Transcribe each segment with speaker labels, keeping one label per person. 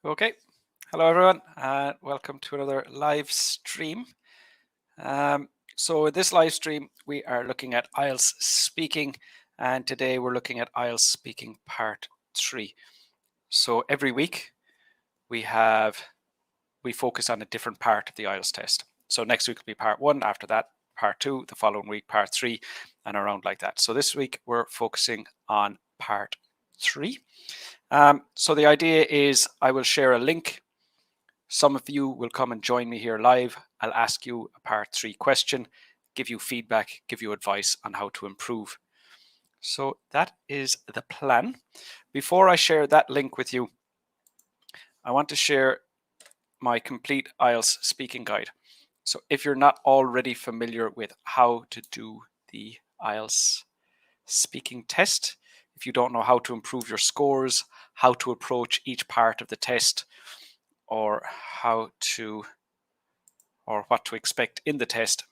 Speaker 1: Okay, hello everyone, and welcome to another live stream. So in this live stream, we are looking at IELTS Speaking, and today we're looking at IELTS Speaking Part 3. So every week we focus on a different part of the IELTS test. So next week will be Part 1, after that Part 2, the following week Part 3, and around like that. So this week we're focusing on Part 3. So the idea is I will share a link. Some of you will come and join me here live. I'll ask you a Part 3 question, give you feedback, give you advice on how to improve. So that is the plan. Before I share that link with you, I want to share my complete IELTS speaking guide. So if you're not already familiar with how to do the IELTS speaking test, if you don't know how to improve your scores, how to approach each part of the test, or what to expect in the test,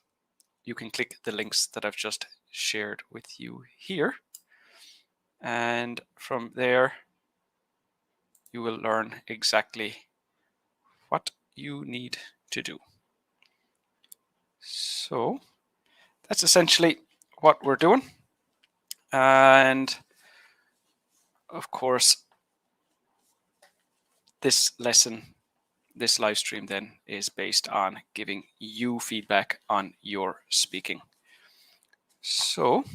Speaker 1: you can click the links that I've just shared with you here. And from there, you will learn exactly what you need to do. So that's essentially what we're doing. And of course, this lesson, this live stream then is based on giving you feedback on your speaking. So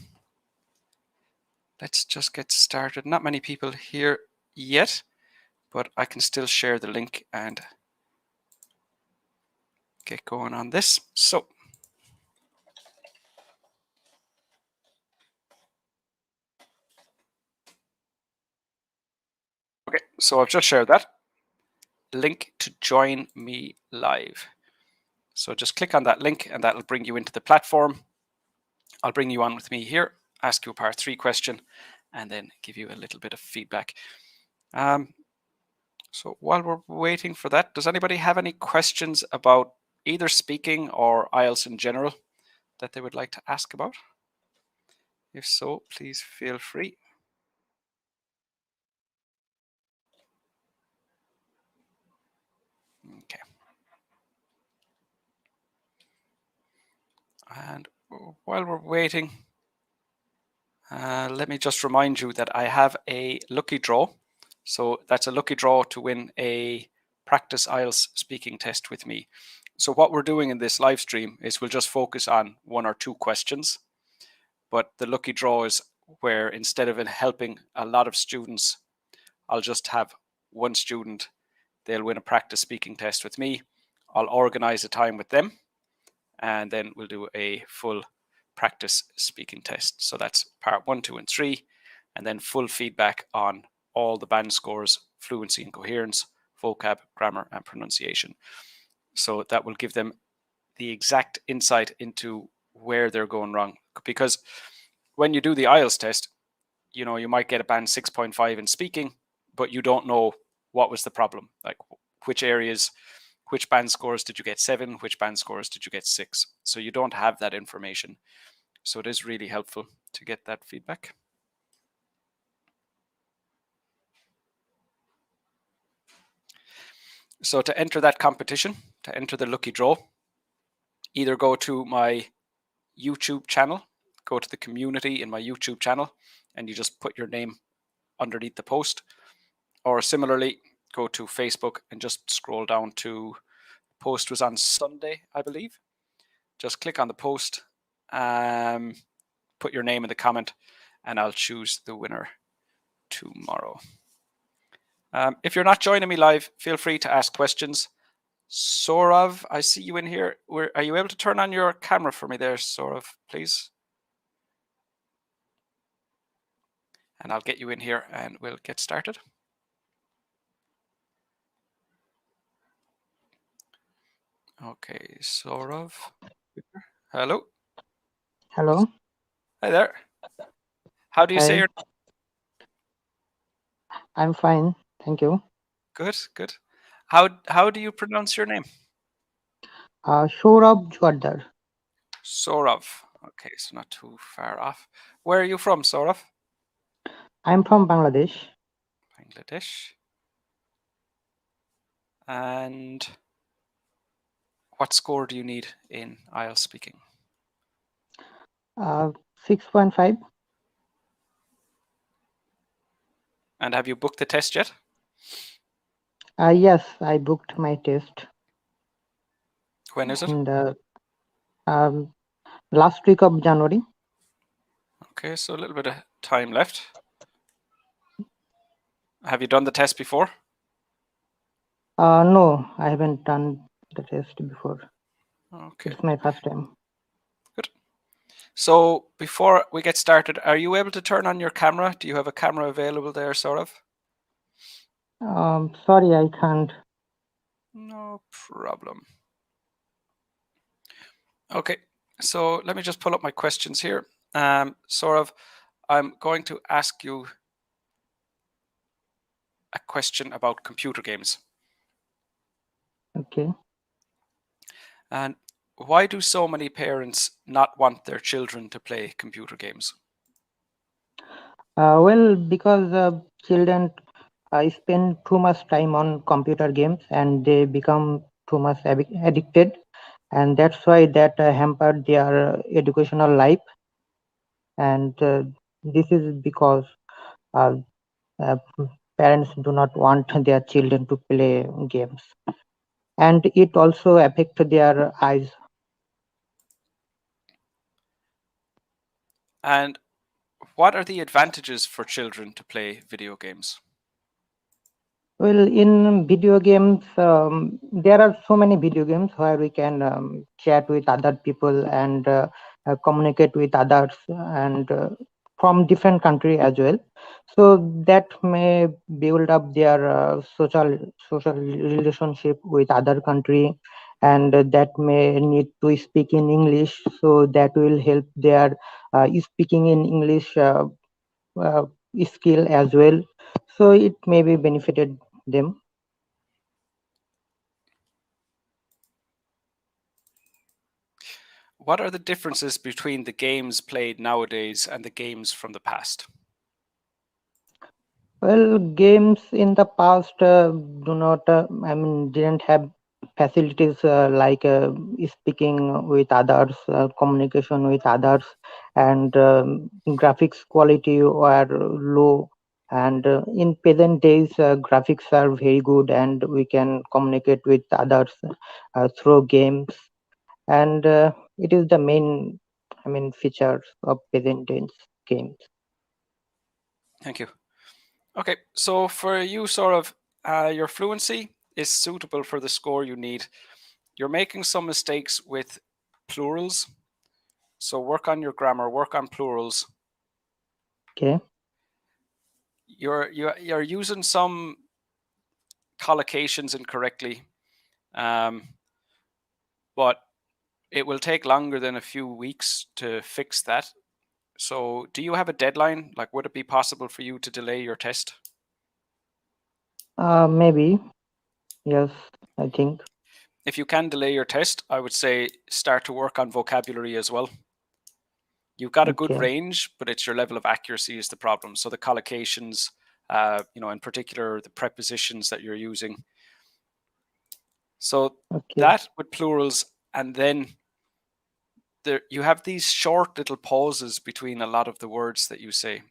Speaker 1: let's just get started. Not many people here yet, but I can still share the link and get going on this. So okay, so I've just shared that link to join me live. So just click on that link and that'll bring you into the platform. I'll bring you on with me here, ask you a Part 3 question, and then give you a little bit of feedback. So while we're waiting for that, does anybody have any questions about either speaking or IELTS in general that they would like to ask about? If so, please feel free. Okay. And while we're waiting, let me just remind you that I have a lucky draw. So that's a lucky draw to win a practice IELTS speaking test with me. So what we're doing in this live stream is we'll just focus on 1 or 2 questions. But the lucky draw is where instead of helping a lot of students, I'll just have 1 student. They'll win a practice speaking test with me. I'll organize a time with them, and then we'll do a full practice speaking test. So that's Part 1, 2, and 3, and then full feedback on all the band scores, fluency and coherence, vocab, grammar, and pronunciation. So that will give them the exact insight into where they're going wrong. Because when you do the IELTS test, you might get a band 6.5 in speaking, but you don't know what was the problem. Like which areas, which band scores did you get 7? Which band scores did you get 6? So you don't have that information. So it is really helpful to get that feedback. So to enter that competition, to enter the lucky draw, either go to my YouTube channel, go to the community in my YouTube channel, and you just put your name underneath the post. Or similarly, go to Facebook and just scroll down to post was on Sunday, I believe. Just click on the post, put your name in the comment, and I'll choose the winner tomorrow. If you're not joining me live, feel free to ask questions. Saurav, I see you in here. Are you able to turn on your camera for me there, Saurav, please? And I'll get you in here and we'll get started. Okay, Saurav. Hello.
Speaker 2: Hello.
Speaker 1: Hi there. How do you say
Speaker 2: Hi.
Speaker 1: your name?
Speaker 2: I'm fine. Thank you.
Speaker 1: Good, good. How do you pronounce your name?
Speaker 2: Saurabh Juaddar.
Speaker 1: Saurav. Okay, so not too far off. Where are you from, Saurav?
Speaker 2: I'm from Bangladesh.
Speaker 1: Bangladesh. And what score do you need in IELTS speaking?
Speaker 2: 6.5.
Speaker 1: And have you booked the test yet?
Speaker 2: Yes, I booked my test.
Speaker 1: When is it?
Speaker 2: And last week of January.
Speaker 1: Okay, so a little bit of time left. Have you done the test before?
Speaker 2: No, I haven't done the test before.
Speaker 1: Okay.
Speaker 2: It's my first time.
Speaker 1: Good. So before we get started, are you able to turn on your camera? Do you have a camera available there, sort of?
Speaker 2: Sorry, I can't.
Speaker 1: No problem. Okay, so let me just pull up my questions here. I'm going to ask you a question about computer games.
Speaker 2: Okay.
Speaker 1: And why do so many parents not want their children to play computer games?
Speaker 2: Well, because children spend too much time on computer games and they become too much addicted, and that's why that hampered their educational life. And this is because uh, uh, parents do not want their children to play games, and it also affects their eyes.
Speaker 1: And what are the advantages for children to play video games?
Speaker 2: Well, in video games, there are so many video games where we can chat with other people and communicate with others, and from different country as well. So that may build up their social relationship with other country, and that may need to speak in English. So that will help their speaking in English uh, skill as well. So it may be benefited them.
Speaker 1: What are the differences between the games played nowadays and the games from the past?
Speaker 2: Well, games in the past do not, didn't have facilities like speaking with others, communication with others, and graphics quality were low. And in present days, graphics are very good, and we can communicate with others through games. And it is the main, features of present days games.
Speaker 1: Thank you. Okay, so for you, your fluency is suitable for the score you need. You're making some mistakes with plurals, so work on your grammar, work on plurals.
Speaker 2: Okay.
Speaker 1: You're using some collocations incorrectly, but it will take longer than a few weeks to fix that. So, do you have a deadline? Like, would it be possible for you to delay your test?
Speaker 2: Maybe. Yes, I think.
Speaker 1: If you can delay your test, I would say start to work on vocabulary as well. You've got a good
Speaker 2: Okay.
Speaker 1: range, but it's your level of accuracy is the problem. So the collocations, in particular, the prepositions that you're using. So
Speaker 2: Okay.
Speaker 1: that with plurals, and then you have these short little pauses between a lot of the words that you say.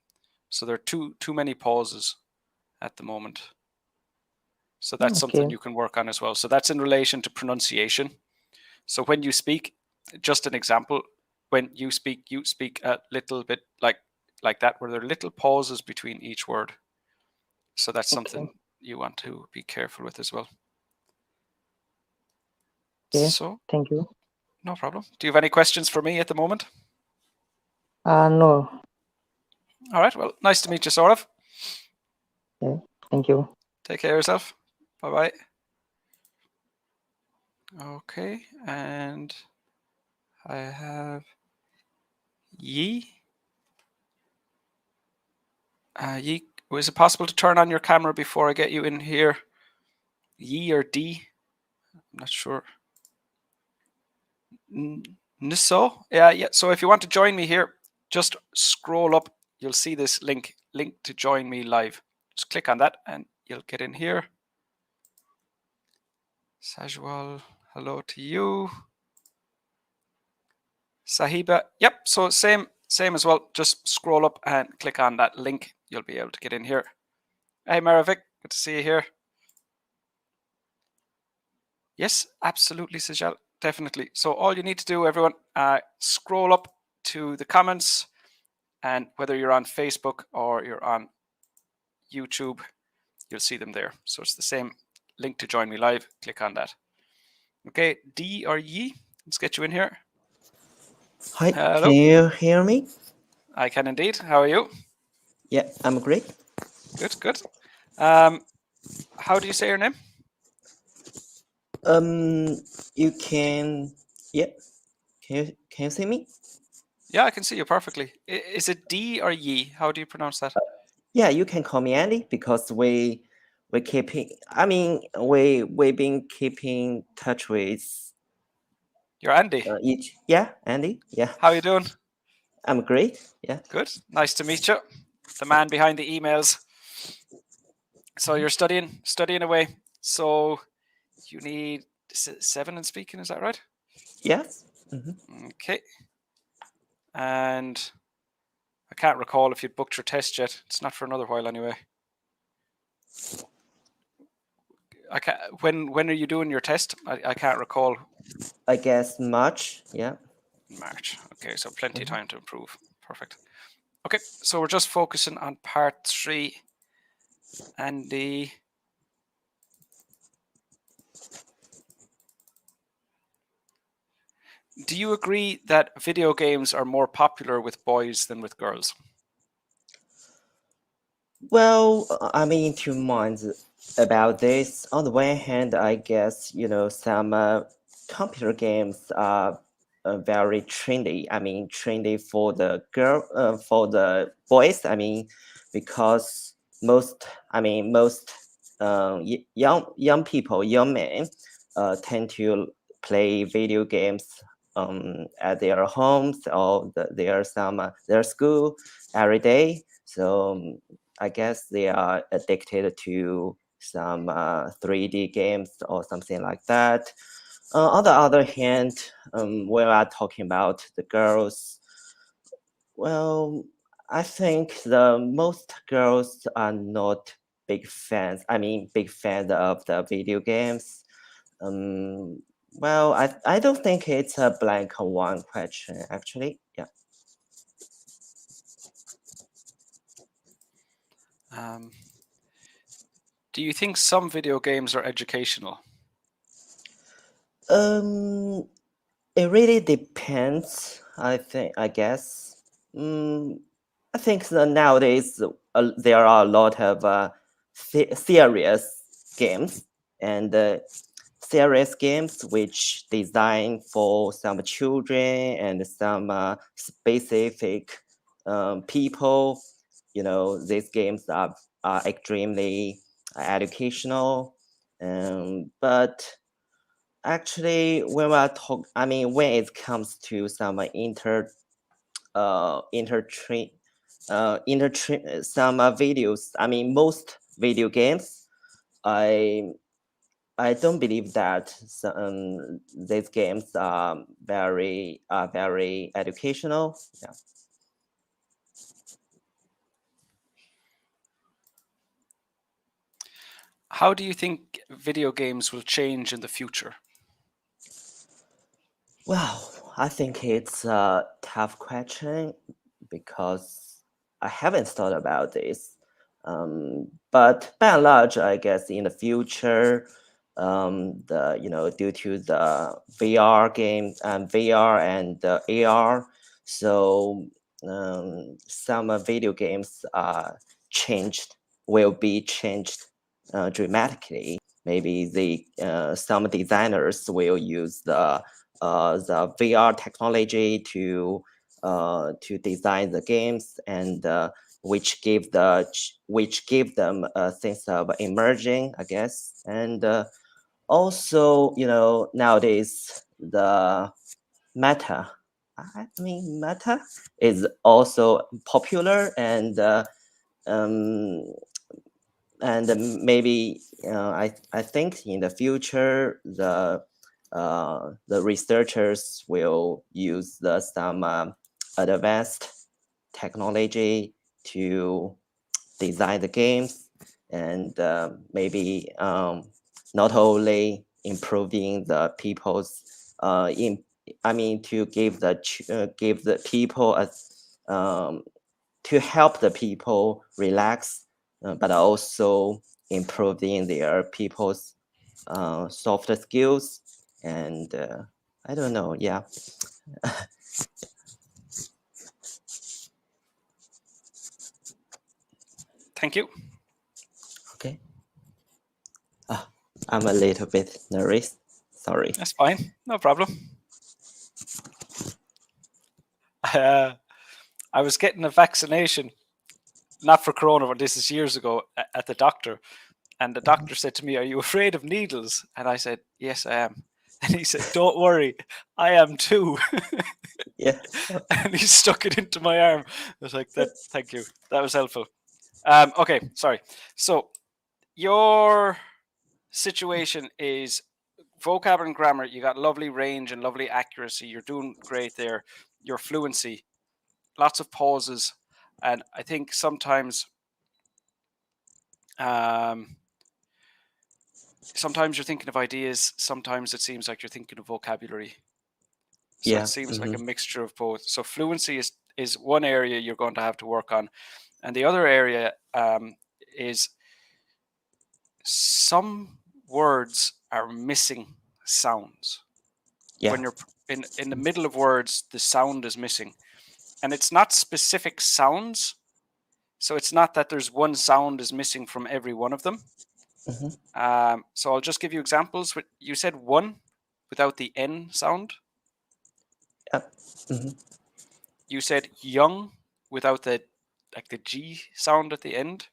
Speaker 1: So there are too many pauses at the moment. So that's something
Speaker 2: Okay.
Speaker 1: you can work on as well. So that's in relation to pronunciation. So when you speak, just an example, when you speak a little bit like that, where there are little pauses between each word. So that's
Speaker 2: Okay.
Speaker 1: something you want to be careful with as well.
Speaker 2: Okay.
Speaker 1: So
Speaker 2: Thank you.
Speaker 1: no problem. Do you have any questions for me at the moment?
Speaker 2: No.
Speaker 1: All right. Well, nice to meet you, Saurav.
Speaker 2: Okay. Thank you.
Speaker 1: Take care of yourself. Bye bye. Okay, and I have Yi. Yi, was it possible to turn on your camera before I get you in here? Yi or D? I'm not sure. Niso? Yeah. So if you want to join me here, just scroll up. You'll see this link to join me live. Just click on that and you'll get in here. Sajwal, hello to you. Sahiba, yep. So same as well. Just scroll up and click on that link. You'll be able to get in here. Hey, Maravik, good to see you here. Yes, absolutely, Sajal, definitely. So all you need to do, everyone, scroll up to the comments, and whether you're on Facebook or you're on YouTube, you'll see them there. So it's the same link to join me live. Click on that. Okay, D or Yi, let's get you in here.
Speaker 3: Hi,
Speaker 1: Hello.
Speaker 3: can you hear me?
Speaker 1: I can indeed. How are you?
Speaker 3: Yeah, I'm great.
Speaker 1: Good, good. How do you say your name?
Speaker 3: You can, yeah, can you see me?
Speaker 1: Yeah, I can see you perfectly. Is it D or Yi? How do you pronounce that?
Speaker 3: Yeah, you can call me Andy because we keeping. I mean, we've been keeping touch with
Speaker 1: You're Andy.
Speaker 3: each. Yeah, Andy. Yeah,
Speaker 1: How are you doing?
Speaker 3: I'm great. Yeah.
Speaker 1: Good. Nice to meet you. The man behind the emails. So you're studying away. So you need 7 in speaking, is that right?
Speaker 3: Yes.
Speaker 1: Okay. And I can't recall if you'd booked your test yet. It's not for another while anyway. I can't, when are you doing your test? I can't recall.
Speaker 3: I guess March. Yeah.
Speaker 1: March. Okay, so plenty of time to improve. Perfect. Okay, so we're just focusing on part 3 and the. Do you agree that video games are more popular with boys than with girls?
Speaker 3: Well, I'm in two minds about this. On the one hand, I guess, some computer games are very trendy. I mean, trendy for the boys. I mean, because most young people, young men, tend to play video games at their homes or their school every day. So I guess they are addicted to some 3D games or something like that. On the other hand, when we are talking about the girls, well, I think the most girls are not big fans. I mean, big fans of the video games. Um, well, I don't think it's a blank one question actually. Yeah.
Speaker 1: Do you think some video games are educational?
Speaker 3: Um, it really depends. I guess. I think that nowadays there are a lot of serious games and serious games which designed for some children and some specific people. These games are extremely educational, but actually, when it comes to some some videos, I mean, most video games, I I don't believe that these games are very educational. Yeah.
Speaker 1: How do you think video games will change in the future?
Speaker 3: Well, I think it's a tough question because I haven't thought about this. But by and large, I guess in the future, due to the VR games and VR and AR, so some video games are changed will be changed dramatically. Maybe some designers will use the VR technology to design the games and which give them a sense of emerging, I guess. And also, nowadays the meta, meta is also popular, and um, and maybe I think in the future the researchers will use some advanced technology to design the games, and maybe not only improving the people's to give the people to help the people relax, but also improving their people's soft skills, and I don't know, yeah.
Speaker 1: Thank you.
Speaker 3: Okay. I'm a little bit nervous. Sorry.
Speaker 1: That's fine. No problem. I was getting a vaccination, not for corona, but this is years ago, at the doctor. And the doctor said to me, "Are you afraid of needles?" And I said, "Yes, I am." And he said, "Don't worry, I am too."
Speaker 3: Yeah.
Speaker 1: And he stuck it into my arm. I was like, "Thank you. That was helpful." Okay, sorry. So your situation is vocab and grammar. You got lovely range and lovely accuracy. You're doing great there. Your fluency, lots of pauses, and I think sometimes sometimes you're thinking of ideas, sometimes it seems like you're thinking of vocabulary. So
Speaker 3: Yeah.
Speaker 1: it seems like a mixture of both. So fluency is one area you're going to have to work on, and the other area is some words are missing sounds.
Speaker 3: Yeah.
Speaker 1: When you're in the middle of words, the sound is missing, and it's not specific sounds. So it's not that there's one sound is missing from every one of them. So I'll just give you examples. You said one without the N sound.
Speaker 3: Yep.
Speaker 1: You said young without the G sound at the end.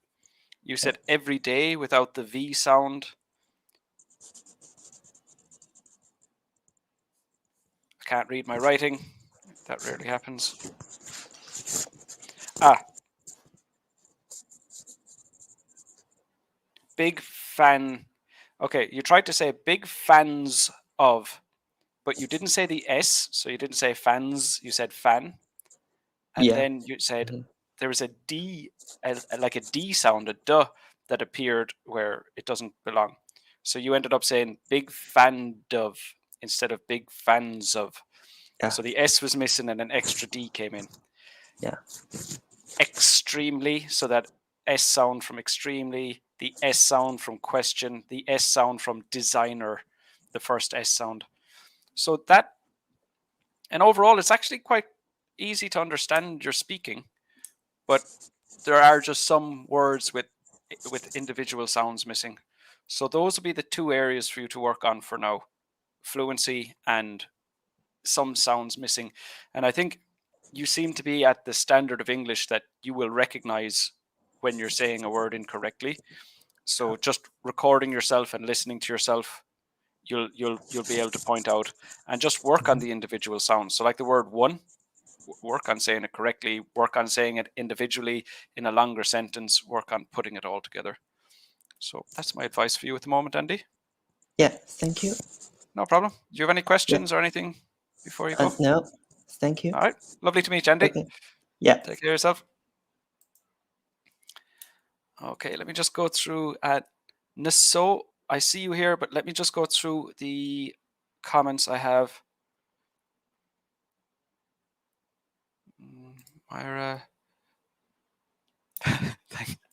Speaker 1: You said every day without the V sound. I can't read my writing. That rarely happens. Big fan. Okay, you tried to say big fans of, but you didn't say the S, so you didn't say fans, you said fan. And then you said there was a D, like a D sound, a duh, that appeared where it doesn't belong. So you ended up saying big fan of instead of big fans of.
Speaker 3: Yeah.
Speaker 1: So the S was missing and an extra D came in.
Speaker 3: Yeah.
Speaker 1: Extremely, so that S sound from extremely, the S sound from question, the S sound from designer, the first S sound. So that, and overall, it's actually quite easy to understand your speaking, but there are just some words with individual sounds missing. So those will be the two areas for you to work on for now: fluency and some sounds missing. And I think you seem to be at the standard of English that you will recognize when you're saying a word incorrectly. So just recording yourself and listening to yourself, you'll be able to point out and just work on the individual sounds. So like the word one, work on saying it correctly, work on saying it individually in a longer sentence, work on putting it all together. So that's my advice for you at the moment, Andy.
Speaker 3: Yeah, thank you.
Speaker 1: No problem. Do you have any questions or anything before you go?
Speaker 3: No, thank you.
Speaker 1: All right. Lovely to meet you, Andy.
Speaker 3: Okay. Yeah.
Speaker 1: Take care of yourself. Okay, let me just go through Nisso. I see you here, but let me just go through the comments I have. Myra.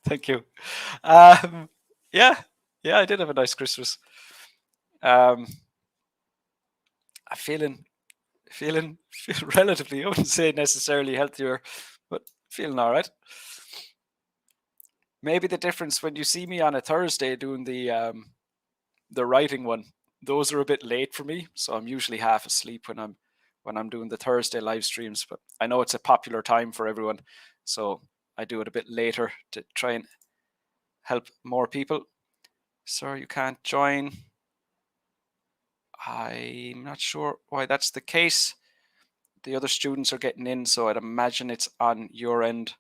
Speaker 1: Thank you. Yeah, I did have a nice Christmas. I'm feeling relatively, I wouldn't say necessarily healthier, but feeling all right. Maybe the difference when you see me on a Thursday doing the writing one, those are a bit late for me, so I'm usually half asleep when I'm doing the Thursday live streams. But I know it's a popular time for everyone, so I do it a bit later to try and help more people. Sir, you can't join. I'm not sure why that's the case. The other students are getting in, so I'd imagine it's on your end.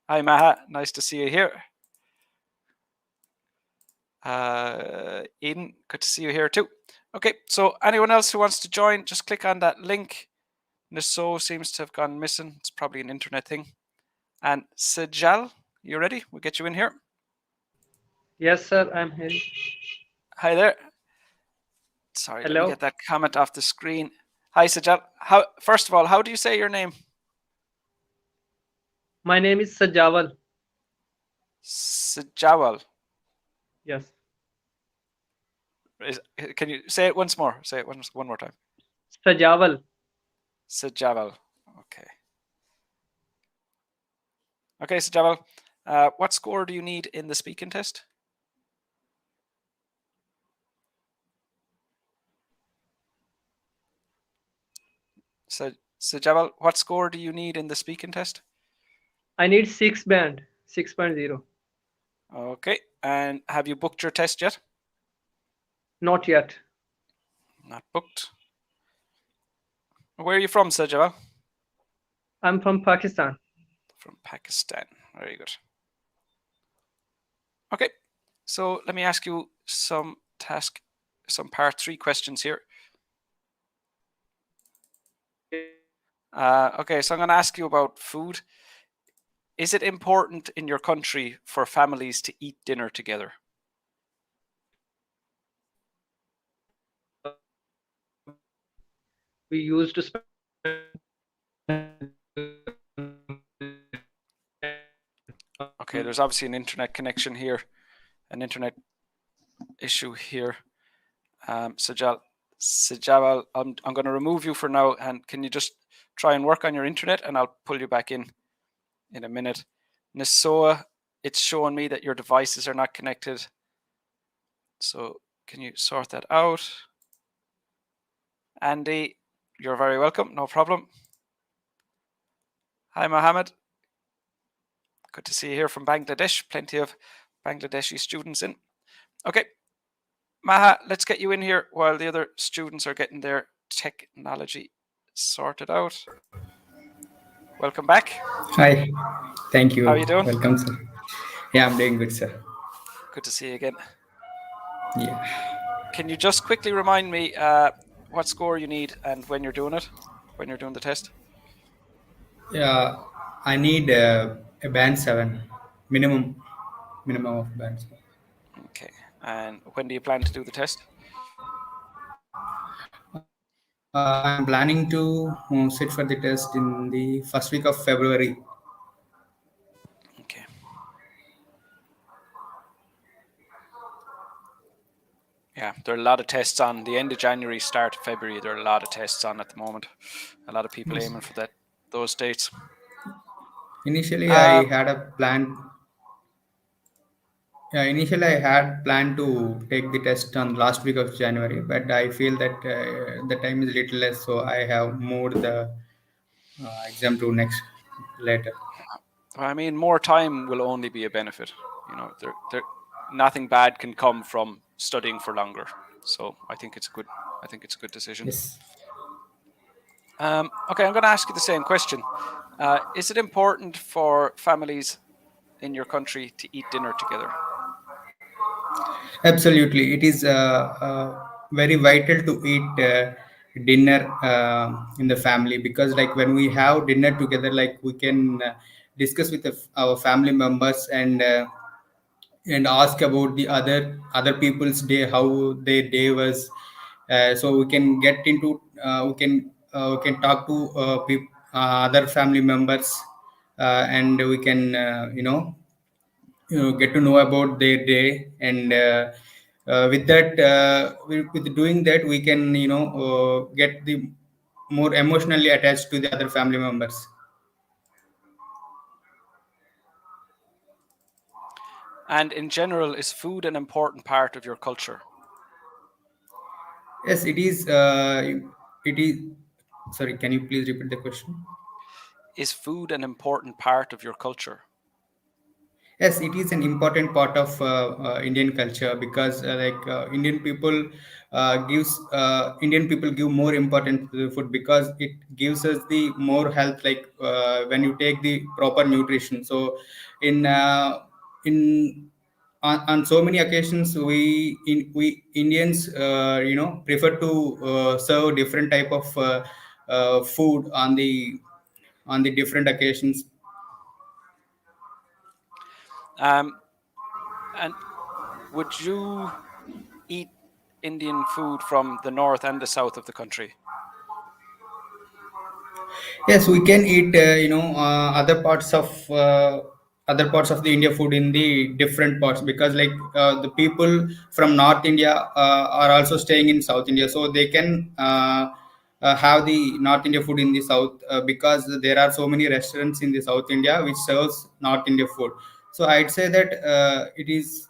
Speaker 1: Hi, Maha. Nice to see you here. Eden, good to see you here too. Okay, so anyone else who wants to join, just click on that link. Niso seems to have gone missing. It's probably an internet thing. And Sejal, you ready? We'll get you in here.
Speaker 4: Yes, sir, I'm here.
Speaker 1: Hi there. Sorry, let me
Speaker 4: Hello.
Speaker 1: get that comment off the screen. Hi, Sejal. First of all, how do you say your name?
Speaker 4: My name is Sajawal.
Speaker 1: Sejawal.
Speaker 4: Yes.
Speaker 1: Can you say it once more? Say it one more time.
Speaker 4: Sajawal.
Speaker 1: Sejawal. Okay. Okay, Sejawal. What score do you need in the speaking test? Sejawal, what score do you need in the speaking test?
Speaker 4: I need 6 band, 6.0.
Speaker 1: Okay. And have you booked your test yet?
Speaker 4: Not yet.
Speaker 1: Not booked. Where are you from, Sejawal?
Speaker 4: I'm from Pakistan.
Speaker 1: From Pakistan. Very good. Okay. So let me ask you some part 3 questions here. Okay, so I'm going to ask you about food. Is it important in your country for families to eat dinner together?
Speaker 4: We used to spend.
Speaker 1: Okay, there's obviously an internet connection here, an internet issue here. Sejawal, I'm going to remove you for now, and can you just try and work on your internet, and I'll pull you back in a minute. Nisoa, it's showing me that your devices are not connected. So can you sort that out? Andy, you're very welcome. No problem. Hi, Mohammed. Good to see you here from Bangladesh. Plenty of Bangladeshi students in. Okay. Maha, let's get you in here while the other students are getting their technology sorted out. Welcome back.
Speaker 5: Hi, thank you.
Speaker 1: How are you doing?
Speaker 5: Welcome, sir. Yeah, I'm doing good, sir.
Speaker 1: Good to see you again.
Speaker 5: Yeah.
Speaker 1: Can you just quickly remind me what score you need and when you're doing it, when you're doing the test?
Speaker 5: Yeah, I need a band 7, minimum of band 7.
Speaker 1: Okay. And when do you plan to do the test?
Speaker 5: I'm planning to sit for the test in the first week of February.
Speaker 1: Okay. Yeah, there are a lot of tests on the end of January, start of February. There are a lot of tests on at the moment. A lot of people
Speaker 5: Yes.
Speaker 1: aiming for those dates.
Speaker 5: Initially, I had a plan. Yeah, initially I had planned to take the test on last week of January, but I feel that the time is little less, so I have moved the exam to next later.
Speaker 1: I mean, more time will only be a benefit. You know, nothing bad can come from studying for longer. So I think it's a good decision.
Speaker 5: Yes.
Speaker 1: Okay, I'm going to ask you the same question. Is it important for families in your country to eat dinner together?
Speaker 5: Absolutely, it is very vital to eat dinner in the family, because like when we have dinner together, like we can discuss with our family members and ask about the other people's day, how their day was. So we can get into we can talk to other family members, and we can get to know about their day, and with that with doing that we can get the more emotionally attached to the other family members.
Speaker 1: And in general, is food an important part of your culture?
Speaker 5: Yes, it is. It is. Sorry, can you please repeat the question?
Speaker 1: Is food an important part of your culture?
Speaker 5: Yes, it is an important part of Indian culture, because Indian people give more importance to the food, because it gives us the more health. Like when you take the proper nutrition, so in on so many occasions we Indians prefer to serve different type of food on the different occasions.
Speaker 1: And would you eat Indian food from the north and the south of the country?
Speaker 5: Yes, we can eat other parts of the India food in the different parts, because like the people from North India are also staying in South India, so they can have the North India food in the south, because there are so many restaurants in the South India which serves North India food. So I'd say that it is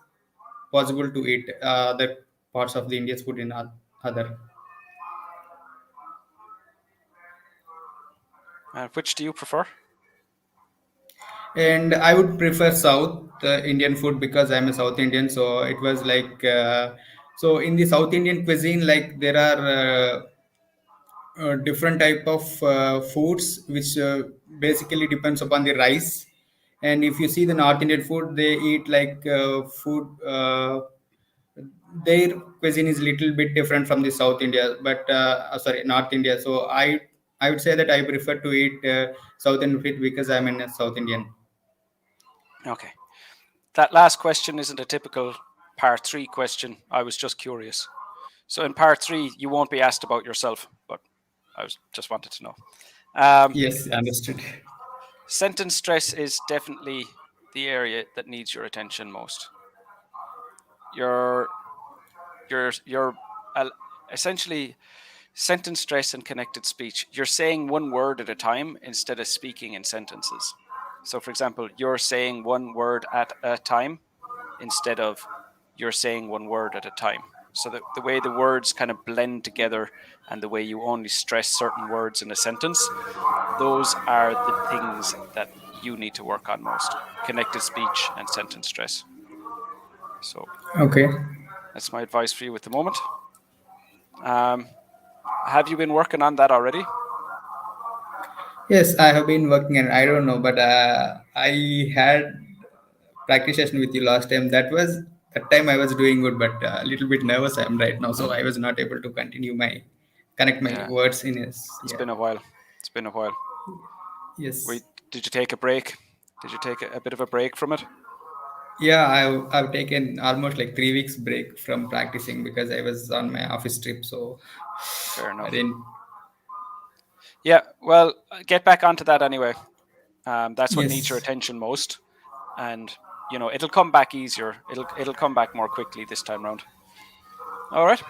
Speaker 5: possible to eat other parts of the India's food in other.
Speaker 1: Which do you prefer?
Speaker 5: And I would prefer South Indian food because I'm a South Indian. So it was like so in the South Indian cuisine, like there are different type of foods which basically depends upon the rice. And if you see the North Indian food, they eat like food. Their cuisine is little bit different from the South India, but sorry, North India. So I would say that I prefer to eat South Indian food because I'm in a South Indian.
Speaker 1: Okay. That last question isn't a typical part 3 question. I was just curious. So in part 3, you won't be asked about yourself, but I just wanted to know.
Speaker 5: Yes, understood.
Speaker 1: Sentence stress is definitely the area that needs your attention most. You're essentially sentence stress and connected speech. You're saying one word at a time instead of speaking in sentences. So, for example, you're saying one word at a time instead of you're saying one word at a time. So the way the words kind of blend together and the way you only stress certain words in a sentence, those are the things that you need to work on most: connected speech and sentence stress. So
Speaker 5: Okay.
Speaker 1: that's my advice for you at the moment. Have you been working on that already?
Speaker 5: Yes, I have been working, and I don't know, but I had practice session with you last time. That time I was doing good, but a little bit nervous I am right now, so I was not able to continue my connect my
Speaker 1: Yeah,
Speaker 5: words in his.
Speaker 1: it's
Speaker 5: Yeah.
Speaker 1: been a while. It's been a while.
Speaker 5: Yes.
Speaker 1: Did you take a break? Did you take a bit of a break from it?
Speaker 5: Yeah, I've taken almost like 3 weeks break from practicing because I was on my office trip, so
Speaker 1: Fair
Speaker 5: I
Speaker 1: enough.
Speaker 5: didn't.
Speaker 1: Yeah, well, get back onto that anyway. That's what needs your
Speaker 5: Yes.
Speaker 1: attention most, and it'll come back easier. It'll come back more quickly this time round. All right.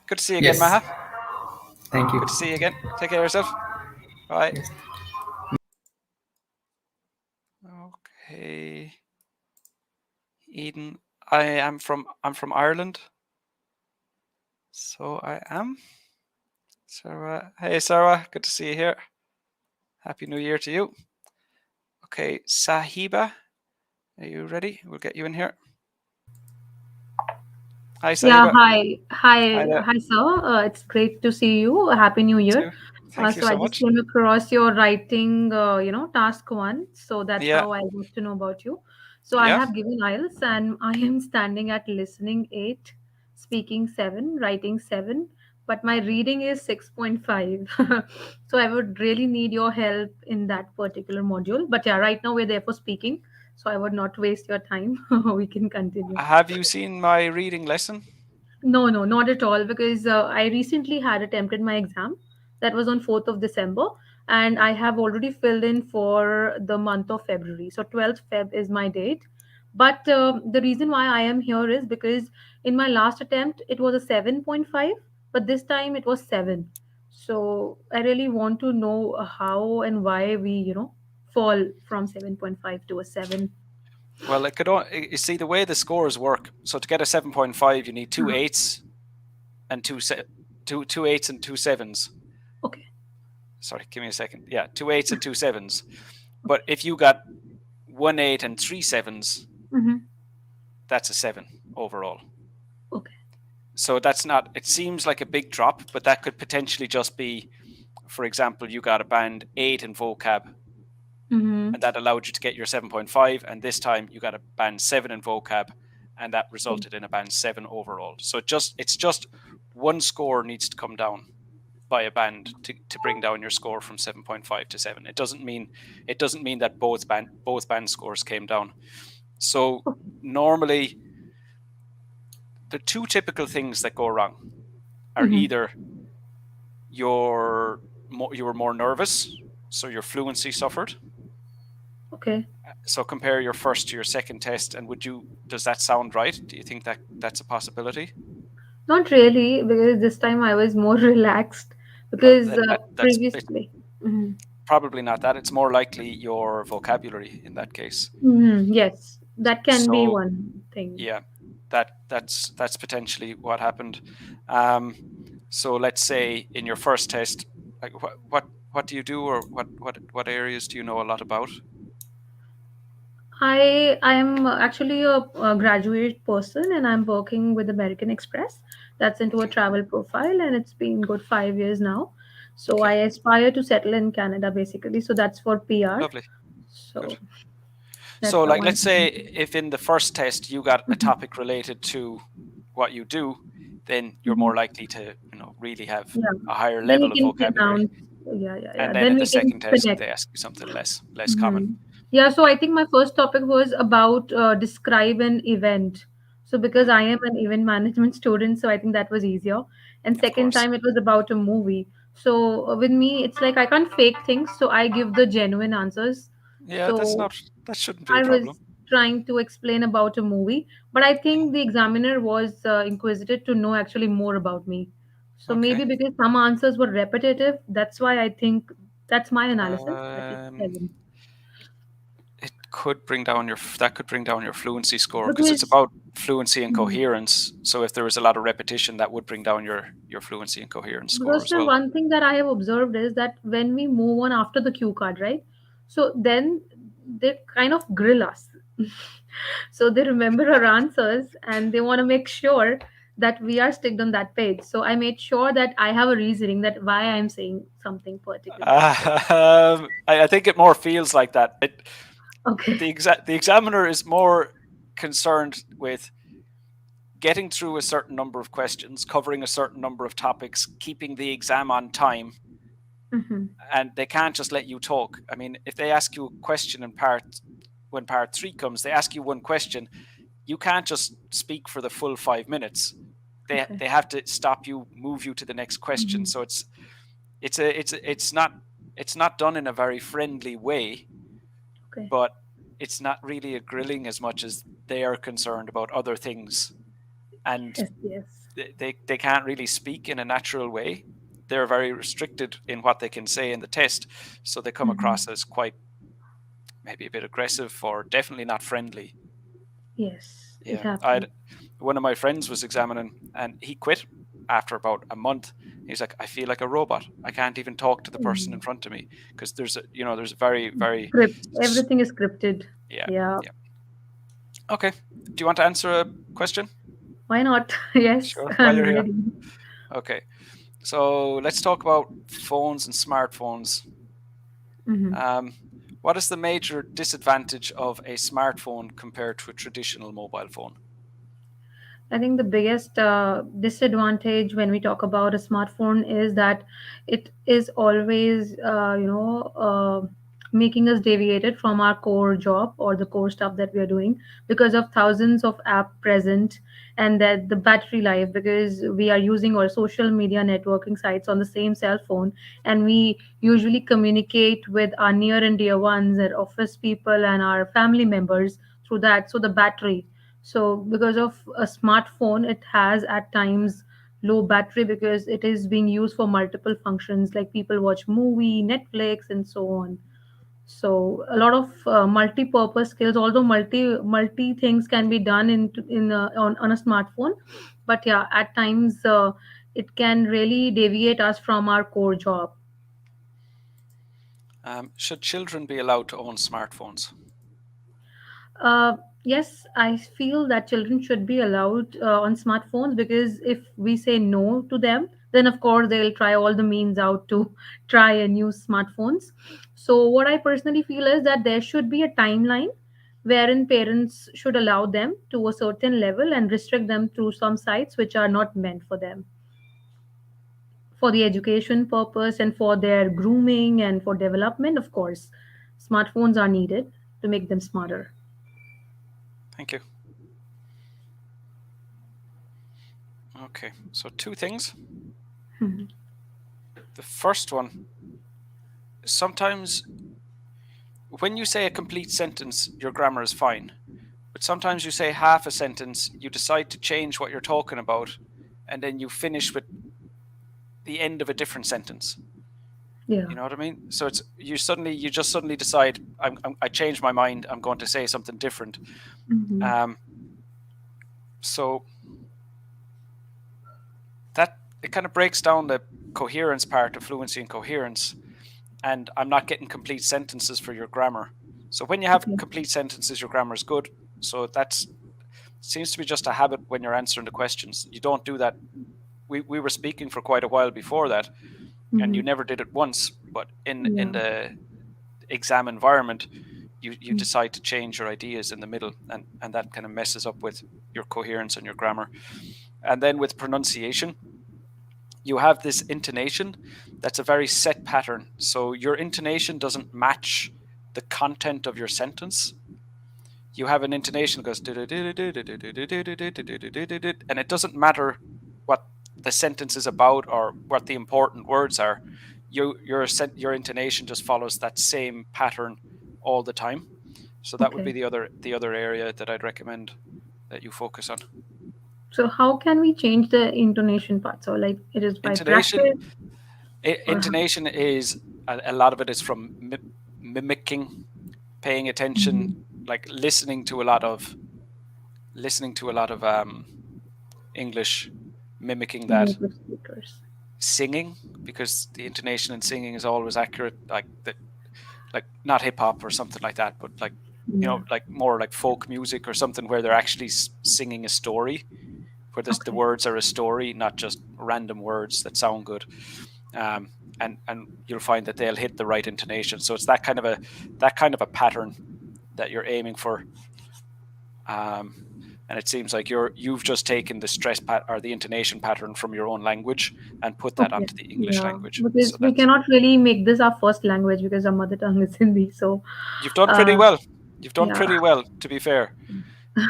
Speaker 1: Good to see you again,
Speaker 5: Yes.
Speaker 1: Maha.
Speaker 5: Thank you.
Speaker 1: Good to see you again. Take care of yourself. Bye.
Speaker 5: Yes.
Speaker 1: Okay. Eden, I'm from Ireland. So I am. Sarah. Hey Sarah, good to see you here. Happy New Year to you. Okay, Sahiba, are you ready? We'll get you in here. Hi
Speaker 6: Yeah,
Speaker 1: Sahiba.
Speaker 6: hi.
Speaker 1: Hi
Speaker 6: Hi,
Speaker 1: there.
Speaker 6: hi, sir. It's great to see you. Happy New Year.
Speaker 1: Too. Thank you
Speaker 6: So I
Speaker 1: so
Speaker 6: just
Speaker 1: much.
Speaker 6: came across your writing, task one. So that's
Speaker 1: Yeah.
Speaker 6: how I got to know about you. So I
Speaker 1: Yeah.
Speaker 6: have given IELTS and I am standing at listening 8, speaking 7, writing 7, but my reading is 6.5. So I would really need your help in that particular module. But yeah, right now we're there for speaking. So I would not waste your time. We can continue.
Speaker 1: Have you seen my reading lesson?
Speaker 6: No, no, not at all. Because I recently had attempted my exam. That was on 4th of December. And I have already filled in for the month of February. So 12th Feb is my date. But the reason why I am here is because in my last attempt, it was a 7.5. But this time it was 7. So I really want to know how and why we, fall from 7.5 to a 7.
Speaker 1: Well, you see the way the scores work. So to get a 7.5, you need two
Speaker 6: Uh-huh.
Speaker 1: eights and two eights and two sevens.
Speaker 6: Okay.
Speaker 1: Sorry, give me a second. Yeah, 2 8s and 2 7s. But if you got 1 8 and 3 7s,
Speaker 6: Mm-hmm.
Speaker 1: that's a 7 overall.
Speaker 6: Okay.
Speaker 1: So that's not, it seems like a big drop, but that could potentially just be, for example, you got a band 8 in vocab,
Speaker 6: Mm-hmm.
Speaker 1: and that allowed you to get your 7.5, and this time you got a band 7 in vocab, and that resulted in a band 7 overall. So it's just one score needs to come down by a band to bring down your score from 7.5 to 7. It doesn't mean that both band scores came down. So normally the two typical things that go wrong are either you were more nervous, so your fluency suffered.
Speaker 6: Okay.
Speaker 1: So compare your first to your second test, and does that sound right? Do you think that that's a possibility?
Speaker 6: Not really, because this time I was more relaxed
Speaker 1: Well,
Speaker 6: because
Speaker 1: then that's it's
Speaker 6: previously. Mhm.
Speaker 1: probably not that. It's more likely your vocabulary in that case.
Speaker 6: Yes, that can be
Speaker 1: So
Speaker 6: one thing.
Speaker 1: yeah, that's potentially what happened. So let's say in your first test, like what do you do, or what areas do you know a lot about?
Speaker 6: I am actually a graduate person, and I'm working with American Express. That's into a
Speaker 1: Okay,
Speaker 6: travel profile, and it's been good 5 years now. So I
Speaker 1: okay,
Speaker 6: aspire to settle in Canada basically. So that's for PR.
Speaker 1: lovely, good.
Speaker 6: So that's
Speaker 1: So
Speaker 6: how
Speaker 1: like
Speaker 6: I'm.
Speaker 1: let's say if in the first test you got a
Speaker 6: Mhm.
Speaker 1: topic related to what you do, then you're
Speaker 6: Mhm.
Speaker 1: more likely to really have
Speaker 6: Yeah.
Speaker 1: a higher
Speaker 6: Then we
Speaker 1: level of
Speaker 6: can
Speaker 1: vocabulary.
Speaker 6: pronounce. Yeah, yeah, yeah.
Speaker 1: And then
Speaker 6: Then
Speaker 1: in the
Speaker 6: we can
Speaker 1: second test
Speaker 6: connect.
Speaker 1: they ask you something less common.
Speaker 6: Mhm. Yeah, so I think my first topic was about describe an event. So because
Speaker 1: Mm,
Speaker 6: I am an event management student, so I think that was easier. And
Speaker 1: of
Speaker 6: second
Speaker 1: course.
Speaker 6: time it was about a movie. So with me, it's like I can't fake things, so I give the genuine answers.
Speaker 1: Yeah,
Speaker 6: So
Speaker 1: that shouldn't be a
Speaker 6: I
Speaker 1: problem.
Speaker 6: was trying to explain about a movie, but I think the examiner was inquisitive to know actually more about me. So
Speaker 1: Okay.
Speaker 6: maybe because some answers were repetitive, that's why I think that's my analysis that it's
Speaker 1: Um,
Speaker 6: 7.
Speaker 1: it could bring down your fluency score because it's
Speaker 6: Because
Speaker 1: about fluency and
Speaker 6: Mhm.
Speaker 1: coherence. So if there was a lot of repetition, that would bring down your fluency and coherence score
Speaker 6: Because
Speaker 1: as
Speaker 6: sir,
Speaker 1: well.
Speaker 6: one thing that I have observed is that when we move on after the cue card, right? So then they kind of grill us. So they remember our answers and they want to make sure that we are sticked on that page. So I made sure that I have a reasoning that why I'm saying something particular.
Speaker 1: I think it more feels like that.
Speaker 6: Okay.
Speaker 1: The examiner is more concerned with getting through a certain number of questions, covering a certain number of topics, keeping the exam on time,
Speaker 6: Hmm.
Speaker 1: and they can't just let you talk. I mean, if they ask you a question when part 3 comes, they ask you one question, you can't just speak for the full 5 minutes.
Speaker 6: Okay.
Speaker 1: They have to stop you, move you to the next question.
Speaker 6: Hmm.
Speaker 1: So it's not done in a very friendly way,
Speaker 6: Okay.
Speaker 1: but it's not really a grilling as much as they are concerned about other things, and
Speaker 6: Yes. Yes.
Speaker 1: they can't really speak in a natural way. They're very restricted in what they can say in the test, so they come across
Speaker 6: Hmm.
Speaker 1: as quite maybe a bit aggressive or definitely not friendly.
Speaker 6: Yes. It
Speaker 1: Yeah, I
Speaker 6: happened.
Speaker 1: had one of my friends was examining, and he quit after about a month. He's like, I feel like a robot. I can't even talk to the person in
Speaker 6: Mm.
Speaker 1: front of me because there's a very
Speaker 6: Script. Everything is scripted.
Speaker 1: yeah,
Speaker 6: Yeah.
Speaker 1: yeah. Okay. Do you want to answer a question?
Speaker 6: Why not? Yes,
Speaker 1: Sure. While
Speaker 6: I'm
Speaker 1: you're here.
Speaker 6: ready.
Speaker 1: Okay. So let's talk about phones and smartphones.
Speaker 6: Hmm.
Speaker 1: Um, what is the major disadvantage of a smartphone compared to a traditional mobile phone?
Speaker 6: I think the biggest disadvantage when we talk about a smartphone is that it is always, making us deviated from our core job or the core stuff that we are doing because of thousands of app present, and that the battery life, because we are using our social media networking sites on the same cell phone, and we usually communicate with our near and dear ones, our office people and our family members through that. So the battery, so because of a smartphone, it has at times low battery because it is being used for multiple functions, like people watch movie, Netflix, and so on. So a lot of multi-purpose skills, although multi things can be done on a smartphone, but yeah, at times it can really deviate us from our core job.
Speaker 1: Should children be allowed to own smartphones?
Speaker 6: Uh, yes, I feel that children should be allowed on smartphones, because if we say no to them, then of course they'll try all the means out to try and use smartphones. So, what I personally feel is that there should be a timeline wherein parents should allow them to a certain level and restrict them to some sites which are not meant for them, for the education purpose and for their grooming and for development. Of course, smartphones are needed to make them smarter.
Speaker 1: Thank you. Okay, so two things.
Speaker 6: Mhm.
Speaker 1: The first one, sometimes when you say a complete sentence, your grammar is fine. But sometimes you say half a sentence, you decide to change what you're talking about, and then you finish with the end of a different sentence.
Speaker 6: Yeah.
Speaker 1: You know what I mean? So it's you just suddenly decide I changed my mind. I'm going to say something different.
Speaker 6: Mhm.
Speaker 1: So that it kind of breaks down the coherence part of fluency and coherence, and I'm not getting complete sentences for your grammar. So when you have
Speaker 6: Okay.
Speaker 1: complete sentences, your grammar is good. So that's seems to be just a habit when you're answering the questions. You don't do that. We were speaking for quite a while before that, and you
Speaker 6: Mhm.
Speaker 1: never did it once. But in
Speaker 6: Yeah.
Speaker 1: the exam environment, you
Speaker 6: Mm.
Speaker 1: decide to change your ideas in the middle, and that kind of messes up with your coherence and your grammar. And then with pronunciation, you have this intonation that's a very set pattern. So your intonation doesn't match the content of your sentence. You have an intonation that goes, and it doesn't matter what the sentence is about or what the important words are. Your intonation just follows that same pattern all the time. So that would be
Speaker 6: Okay.
Speaker 1: the other area that I'd recommend that you focus on.
Speaker 6: So how can we change the intonation part? So like it is by
Speaker 1: Intonation
Speaker 6: practice or how?
Speaker 1: intonation is a lot of it is from mimicking, paying attention,
Speaker 6: Mhm.
Speaker 1: like listening to a lot of English, mimicking that,
Speaker 6: Native speakers.
Speaker 1: singing, because the intonation in singing is always accurate, like that, like not hip hop or something like that, but like
Speaker 6: Yeah.
Speaker 1: like more like folk music or something where they're actually singing a story, where the
Speaker 6: Okay.
Speaker 1: words are a story, not just random words that sound good. Um, and you'll find that they'll hit the right intonation. So it's that kind of a pattern that you're aiming for. And it seems like you've just taken the or the intonation pattern from your own language and put that
Speaker 6: Okay.
Speaker 1: onto the English
Speaker 6: Yeah.
Speaker 1: language. So
Speaker 6: Because we
Speaker 1: that's
Speaker 6: cannot really make this our first language because our mother tongue is Hindi. So
Speaker 1: you've done pretty
Speaker 6: uh
Speaker 1: well. You've done
Speaker 6: yeah.
Speaker 1: pretty well, to be fair.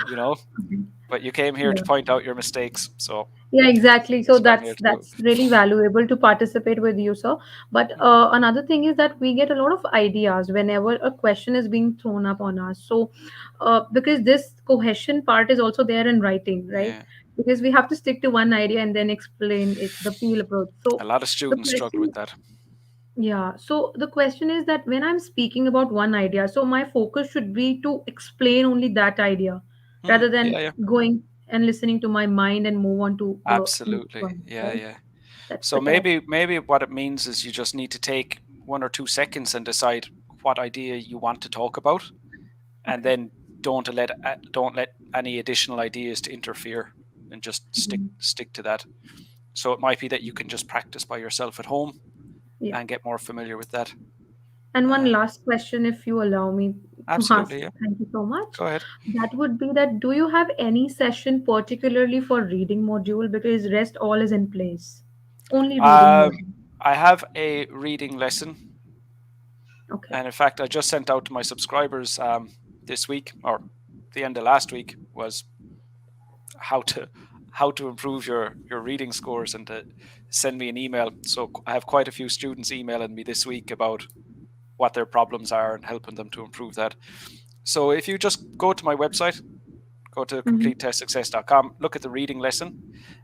Speaker 1: You know,
Speaker 6: Okay.
Speaker 1: but you came here to
Speaker 6: Yeah.
Speaker 1: point out your mistakes. So
Speaker 6: Yeah, exactly. So
Speaker 1: that's what I'm here
Speaker 6: that's
Speaker 1: to do.
Speaker 6: that's really valuable to participate with you, sir. But
Speaker 1: Mhm.
Speaker 6: another thing is that we get a lot of ideas whenever a question is being thrown up on us. So because this cohesion part is also there in writing, right?
Speaker 1: Yeah,
Speaker 6: Because we have to stick to one idea and then explain it, the peel approach.
Speaker 1: a
Speaker 6: So
Speaker 1: lot of
Speaker 6: the
Speaker 1: students struggle with
Speaker 6: question,
Speaker 1: that.
Speaker 6: yeah. So the question is that when I'm speaking about one idea, so my focus should be to explain only that idea rather than
Speaker 1: Yeah, yeah,
Speaker 6: going and listening to my mind and move on to the next
Speaker 1: absolutely.
Speaker 6: one,
Speaker 1: Yeah,
Speaker 6: right?
Speaker 1: yeah.
Speaker 6: That's
Speaker 1: So
Speaker 6: the catch.
Speaker 1: maybe what it means is you just need to take 1 or 2 seconds and decide what idea you want to talk about, and
Speaker 6: Okay.
Speaker 1: then don't let any additional ideas to interfere, and just
Speaker 6: Mhm.
Speaker 1: stick to that. So it might be that you can just practice by yourself at home
Speaker 6: Yeah.
Speaker 1: and get more familiar with that.
Speaker 6: And one
Speaker 1: Uh,
Speaker 6: last question, if you allow me to ask,
Speaker 1: absolutely, yeah.
Speaker 6: thank you so much.
Speaker 1: Go ahead.
Speaker 6: That would be that do you have any session particularly for reading module because rest all is in place? Only reading
Speaker 1: Um,
Speaker 6: module.
Speaker 1: I have a reading lesson,
Speaker 6: Okay.
Speaker 1: and in fact, I just sent out to my subscribers this week, or the end of last week, was how to improve your reading scores, and to send me an email. So I have quite a few students emailing me this week about what their problems are and helping them to improve that. So if you just go to my website, go to
Speaker 6: Mm-hmm.
Speaker 1: completetestsuccess.com, look at the reading lesson,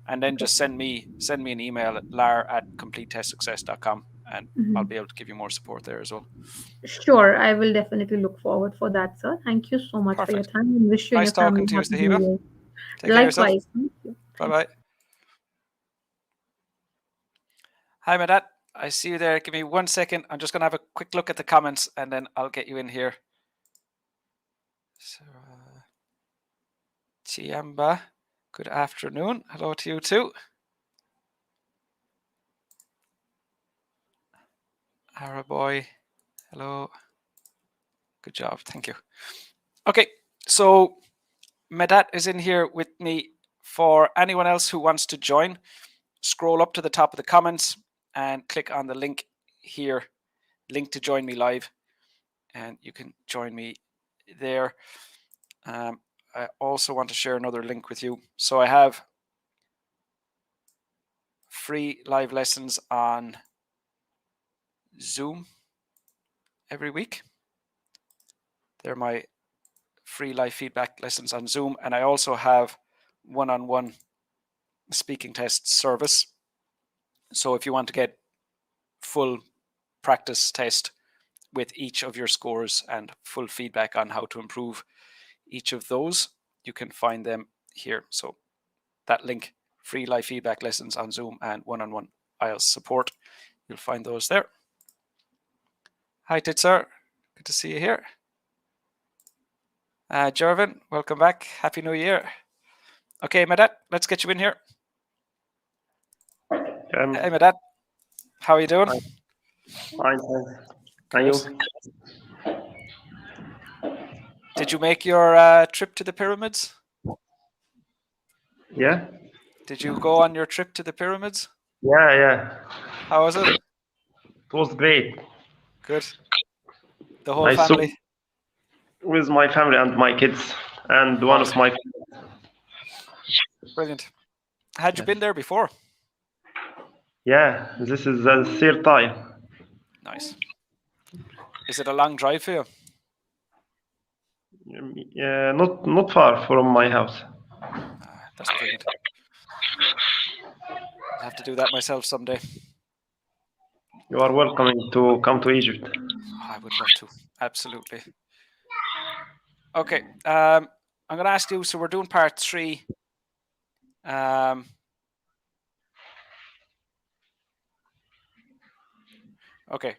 Speaker 1: and then
Speaker 6: Okay.
Speaker 1: just send me an email at lar@completetestsuccess.com, and I'll
Speaker 6: Mm-hmm.
Speaker 1: be able to give you more support there as well.
Speaker 6: Sure, I will definitely look forward for that, sir. Thank you so much for your
Speaker 1: Perfect.
Speaker 6: time and wish you and
Speaker 1: Nice
Speaker 6: your family
Speaker 1: talking to you,
Speaker 6: happy New
Speaker 1: Sahiba.
Speaker 6: Year.
Speaker 1: Take care of yourself.
Speaker 6: Likewise. Thank you.
Speaker 1: Bye
Speaker 6: Thank you.
Speaker 1: bye. Hi, Madat. I see you there. Give me 1 second. I'm just going to have a quick look at the comments, and then I'll get you in here. So, Chiamba, good afternoon. Hello to you too. Araboy, hello. Good job. Thank you. Okay, So Medat is in here with me. For anyone else who wants to join, scroll up to the top of the comments and click on the link here, link to join me live, and you can join me there. I also want to share another link with you. So I have free live lessons on Zoom every week. They're my free live feedback lessons on Zoom. And I also have one-on-one speaking test service. So if you want to get full practice test with each of your scores and full feedback on how to improve each of those, you can find them here. So that link, free live feedback lessons on Zoom and one-on-one IELTS support, you'll find those there. Hi Titsar, good to see you here. Jervin, welcome back. Happy New Year. Okay, Medat, let's get you in here. Hey Medat, how are you doing?
Speaker 7: Fine, thanks. And you?
Speaker 1: Did you make your trip to the pyramids?
Speaker 7: Yeah?
Speaker 1: Did you go on your trip to the pyramids?
Speaker 7: Yeah.
Speaker 1: How was it?
Speaker 7: It was great.
Speaker 1: Good. The whole
Speaker 7: I saw
Speaker 1: family?
Speaker 7: with my family and my kids and one of my.
Speaker 1: Brilliant. Had you been there before?
Speaker 7: Yeah, this is the third time.
Speaker 1: Nice. Is it a long drive for you?
Speaker 7: Yeah, not far from my house.
Speaker 1: That's brilliant. I'll have to do that myself someday.
Speaker 7: You are welcome to come to Egypt.
Speaker 1: I would love to. Absolutely. Okay. I'm going to ask you, so we're doing part 3. Okay.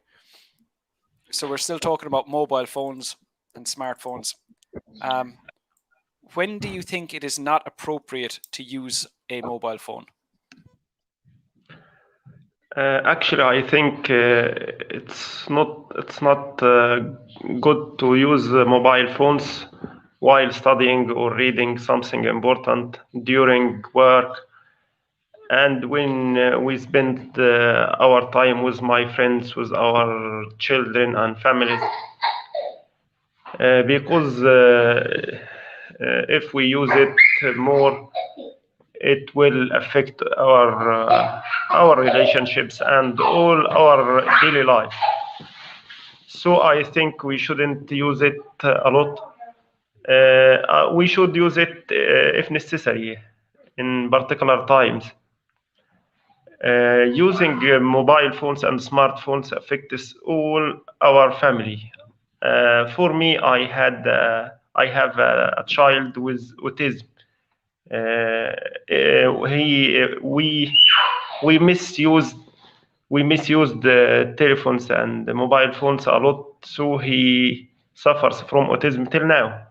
Speaker 1: So we're still talking about mobile phones and smartphones. When do you think it is not appropriate to use a mobile phone?
Speaker 7: Actually, I think it's not good to use mobile phones while studying or reading something important during work, and when we spend our time with my friends, with our children and families, because if we use it more, it will affect our relationships and all our daily life. So I think we shouldn't use it a lot. We should use it if necessary in particular times. Using mobile phones and smartphones affects all our family. For me, I have a child with autism. We misused the telephones and the mobile phones a lot, so he suffers from autism till now.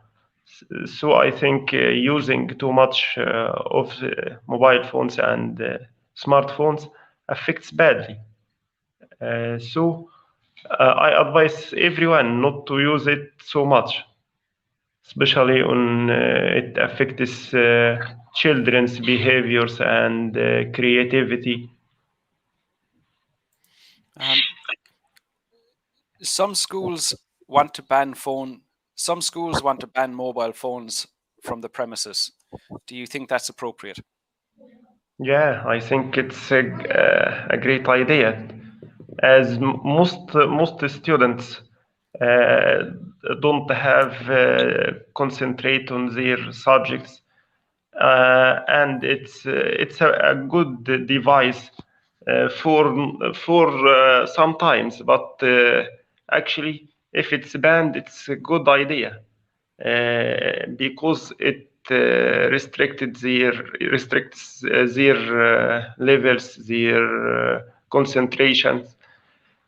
Speaker 7: So I think using too much of mobile phones and smartphones affects badly. So I advise everyone not to use it so much, especially when it affects children's behaviors and creativity.
Speaker 1: Some schools want to ban mobile phones from the premises. Do you think that's appropriate?
Speaker 7: Yeah, I think it's a great idea, as most students don't have concentrate on their subjects, and it's a good device for sometimes, but actually, if it's banned, it's a good idea because it restricts their levels, their concentrations,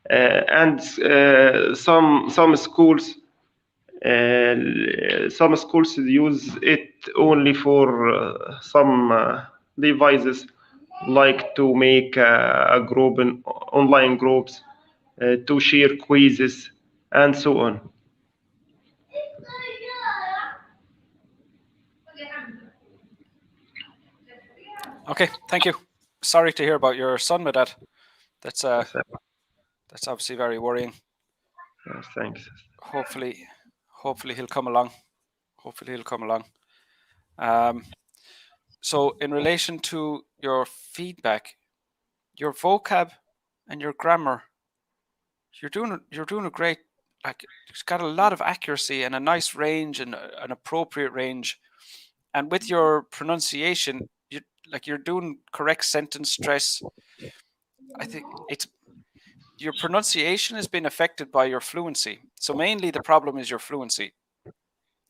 Speaker 7: and some schools use it only for some devices, like to make a group in online groups, to share quizzes, and so on.
Speaker 1: Okay, thank you. Sorry to hear about your son, Medad. That's
Speaker 7: Yes,
Speaker 1: that's obviously very worrying.
Speaker 7: yes, thanks.
Speaker 1: Hopefully he'll come along. So in relation to your feedback, your vocab and your grammar, you're doing a great. Like, it's got a lot of accuracy and a nice range and an appropriate range. And with your pronunciation, you're doing correct sentence stress. I think it's your pronunciation has been affected by your fluency. So mainly the problem is your fluency.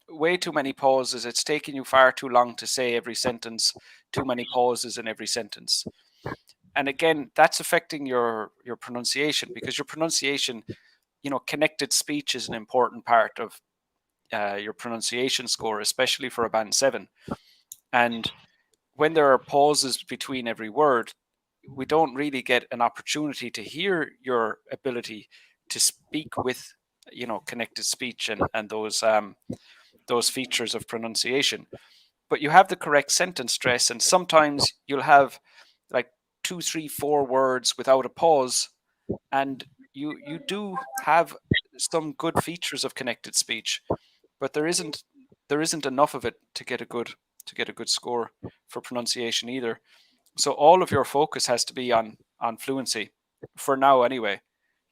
Speaker 1: Way too many pauses. It's taking you far too long to say every sentence. Too many pauses in every sentence. And again, that's affecting your pronunciation, because your pronunciation, connected speech is an important part of your pronunciation score, especially for a band 7. And when there are pauses between every word, we don't really get an opportunity to hear your ability to speak with, connected speech and those features of pronunciation. But you have the correct sentence stress, and sometimes you'll have like 2, 3, 4 words without a pause, and you do have some good features of connected speech, but there isn't enough of it to get a good score for pronunciation either. So all of your focus has to be on fluency for now anyway.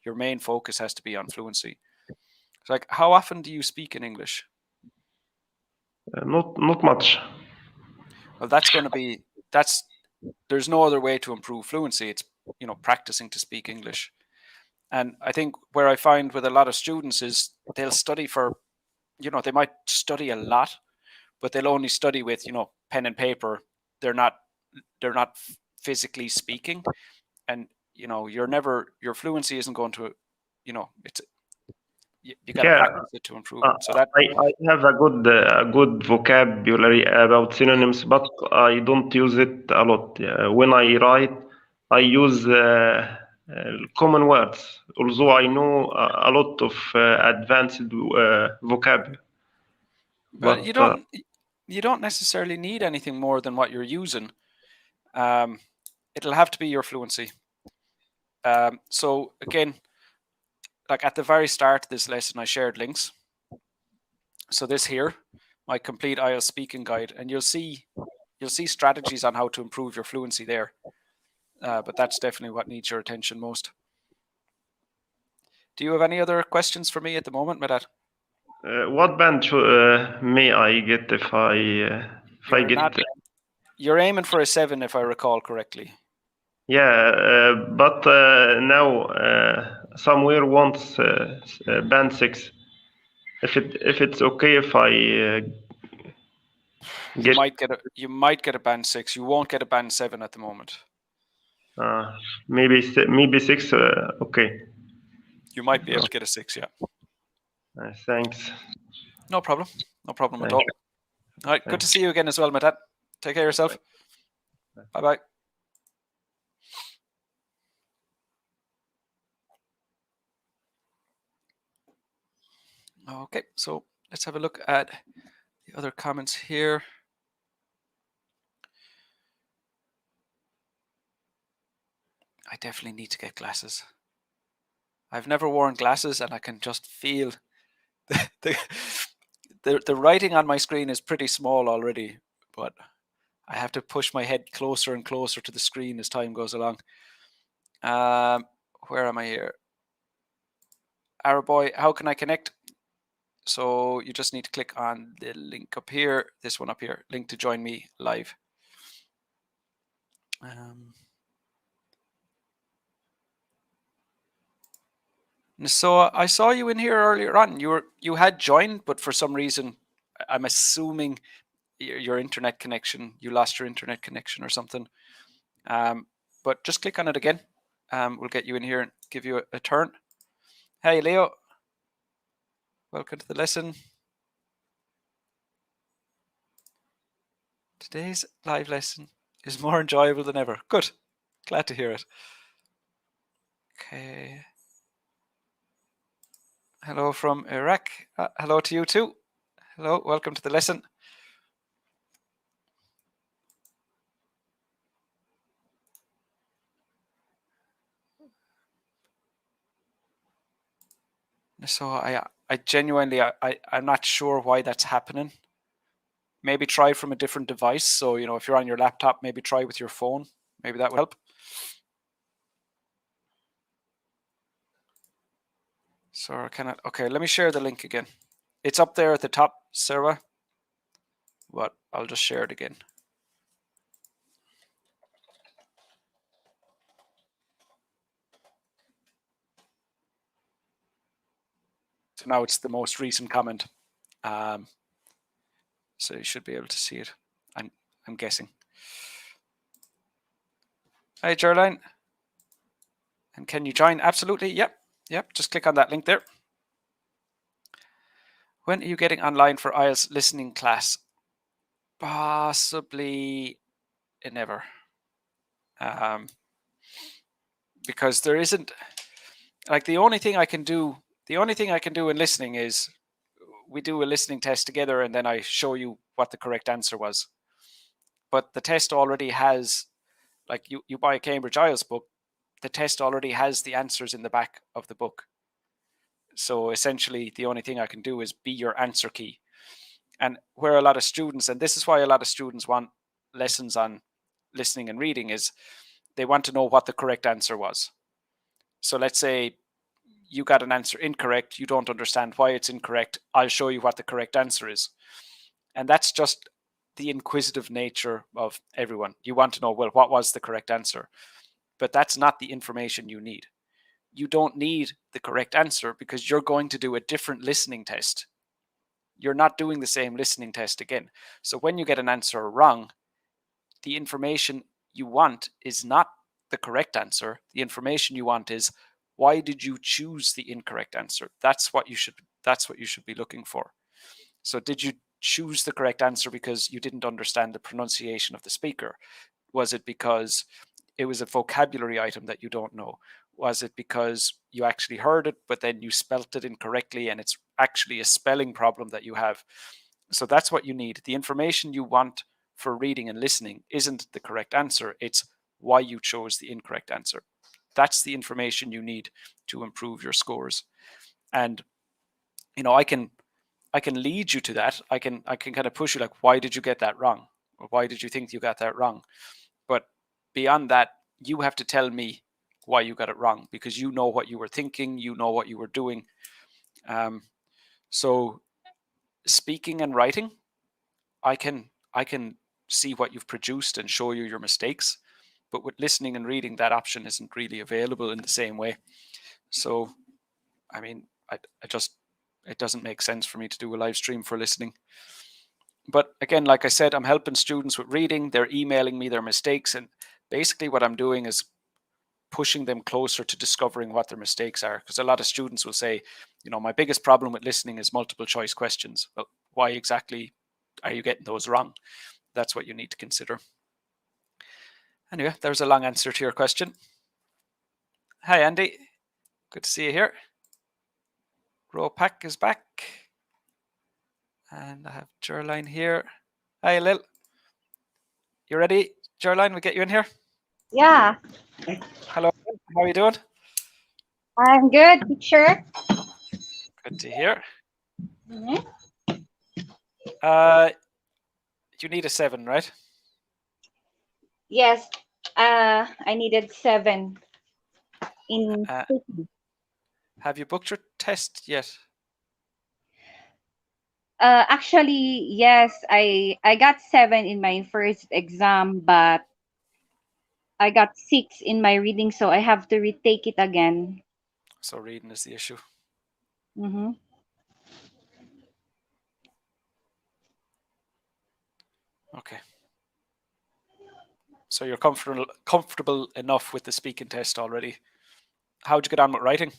Speaker 1: Your main focus has to be on fluency. It's like, how often do you speak in English?
Speaker 7: Not much.
Speaker 1: Well, there's no other way to improve fluency. It's, practicing to speak English. And I think where I find with a lot of students is they'll study for, they might study a lot, but they'll only study with, pen and paper. They're not physically speaking, and your fluency isn't going to, it's you got to
Speaker 7: Yeah,
Speaker 1: practice it to improve it. So that
Speaker 7: I have a good vocabulary about synonyms, but I don't use it a lot. When I write, I use common words, although I know a lot of advanced vocabulary.
Speaker 1: well,
Speaker 7: But
Speaker 1: you don't necessarily need anything more than what you're using. It'll have to be your fluency. So again, like at the very start of this lesson, I shared links. So this here, my complete IELTS speaking guide, and you'll see strategies on how to improve your fluency there. But that's definitely what needs your attention most. Do you have any other questions for me at the moment, Medad?
Speaker 7: what band may I get if I get?
Speaker 1: You're aiming for a 7, if I recall correctly.
Speaker 7: Yeah, but now somewhere wants band 6. If it's okay if I
Speaker 1: You might get a band 6. You won't get a band 7 at the moment.
Speaker 7: maybe 6. Okay.
Speaker 1: You might be able to get a 6, yeah.
Speaker 7: Thanks.
Speaker 1: No problem at all. All right, good to see you again as well, Medad. Take care of yourself. Bye-bye. Okay, so let's have a look at the other comments here. I definitely need to get glasses. I've never worn glasses, and I can just feel the writing on my screen is pretty small already, but I have to push my head closer and closer to the screen as time goes along. Where am I here? Araboy, how can I connect? So you just need to click on the link up here, this one up here, link to join me live. So I saw you in here earlier on. You had joined, but for some reason, I'm assuming your internet connection, you lost your internet connection or something. But just click on it again. We'll get you in here and give you a turn. Hey, Leo. Welcome to the lesson. Today's live lesson is more enjoyable than ever. Good. Glad to hear it. Okay. Hello from Iraq. Hello to you too. Hello. Welcome to the lesson. So I genuinely, I'm not sure why that's happening. Maybe try from a different device. So, if you're on your laptop, maybe try with your phone. Maybe that would help. So okay, let me share the link again. It's up there at the top, Sarah, but I'll just share it again. So now it's the most recent comment. So you should be able to see it. I'm guessing. Hi, Geraldine. And can you join? Absolutely. Yep. Just click on that link there. When are you getting online for IELTS listening class? Possibly never. Because there isn't, like, the only thing I can do in listening is we do a listening test together and then I show you what the correct answer was. But the test already has, like, you buy a Cambridge IELTS book, the test already has the answers in the back of the book. So essentially the only thing I can do is be your answer key. And where a lot of students, and this is why a lot of students want lessons on listening and reading, is they want to know what the correct answer was. So let's say you got an answer incorrect, you don't understand why it's incorrect, I'll show you what the correct answer is. And that's just the inquisitive nature of everyone. You want to know, well, what was the correct answer? But that's not the information you need. You don't need the correct answer because you're going to do a different listening test. You're not doing the same listening test again. So when you get an answer wrong, the information you want is not the correct answer. The information you want is, why did you choose the incorrect answer? That's what you should be looking for. So did you choose the correct answer because you didn't understand the pronunciation of the speaker? Was it because it was a vocabulary item that you don't know? Was it because you actually heard it, but then you spelt it incorrectly and it's actually a spelling problem that you have? So that's what you need. The information you want for reading and listening isn't the correct answer. It's why you chose the incorrect answer. That's the information you need to improve your scores. And, I can lead you to that. I can kind of push you, like, why did you get that wrong? Or why did you think you got that wrong? But beyond that, you have to tell me why you got it wrong, because you know what you were thinking, you know what you were doing. So speaking and writing, I can see what you've produced and show you your mistakes. But with listening and reading, that option isn't really available in the same way. So, I mean, it doesn't make sense for me to do a live stream for listening. But again, like I said, I'm helping students with reading. They're emailing me their mistakes. And basically what I'm doing is pushing them closer to discovering what their mistakes are. Because a lot of students will say, my biggest problem with listening is multiple choice questions. Well, why exactly are you getting those wrong? That's what you need to consider. Anyway, there's a long answer to your question. Hi, Andy. Good to see you here. Ropac is back. And I have Geraldine here. Hi, Lil. You ready, Geraldine? We'll get you in here.
Speaker 8: Yeah,
Speaker 1: Hello. How are you doing?
Speaker 8: I'm good, teacher.
Speaker 1: Good to hear.
Speaker 8: Mhm.
Speaker 1: You need a 7, right?
Speaker 8: Yes, I needed 7 in speaking.
Speaker 1: Have you booked your test yet?
Speaker 8: Actually, yes, I got 7 in my first exam, but I got 6 in my reading, so I have to retake it again.
Speaker 1: So reading is the issue.
Speaker 8: Mm-hmm.
Speaker 1: Okay. So you're comfortable enough with the speaking test already. How'd you get on with writing?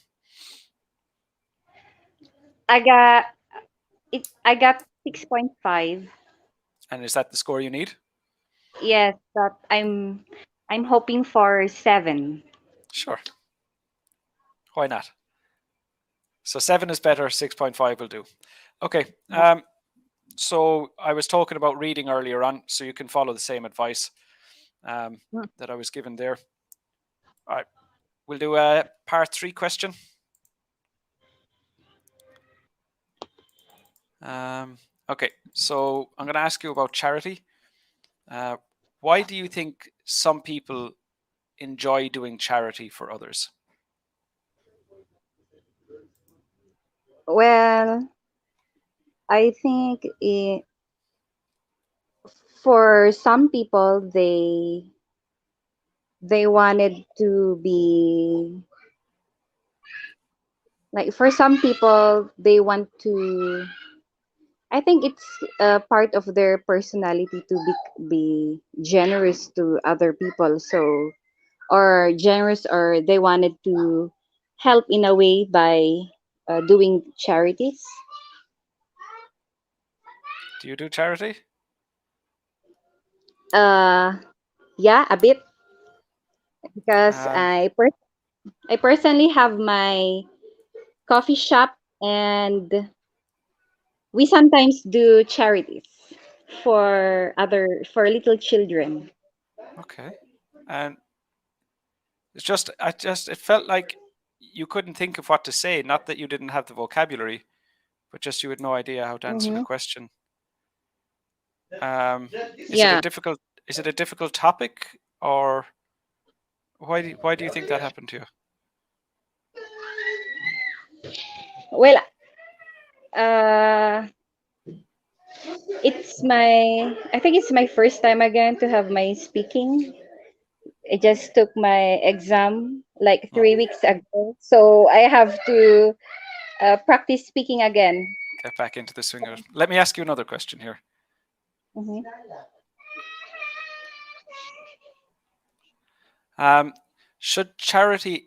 Speaker 8: I got it. I got 6.5.
Speaker 1: And is that the score you need?
Speaker 8: Yes, but I'm hoping for 7.
Speaker 1: Sure. Why not? So 7 is better, 6.5 will do. Okay. So I was talking about reading earlier on, so you can follow the same advice that I was given there. All right. We'll do a part 3 question. Okay, so I'm going to ask you about charity. Why do you think some people enjoy doing charity for others?
Speaker 8: Well, I think for some people they wanted to be like, for some people they want to, I think it's a part of their personality to be generous to other people. So, or generous, or they wanted to help in a way by doing charities.
Speaker 1: Do you do charity?
Speaker 8: Uh, yeah, a bit, because
Speaker 1: Um,
Speaker 8: I personally have my coffee shop, and we sometimes do charities for little children.
Speaker 1: okay. And it felt like you couldn't think of what to say. Not that you didn't have the vocabulary, but just you had no idea how to answer the
Speaker 8: Hmm.
Speaker 1: question. Is it a
Speaker 8: Yeah.
Speaker 1: difficult topic, or why do you think that happened to you?
Speaker 8: Well, uh, I think it's my first time again to have my speaking. I just took my exam like
Speaker 1: Hmm.
Speaker 8: 3 weeks ago, so I have to practice speaking again.
Speaker 1: Get back into the swing of it. Let me ask you another question here.
Speaker 8: Hmm.
Speaker 1: Um, should charitable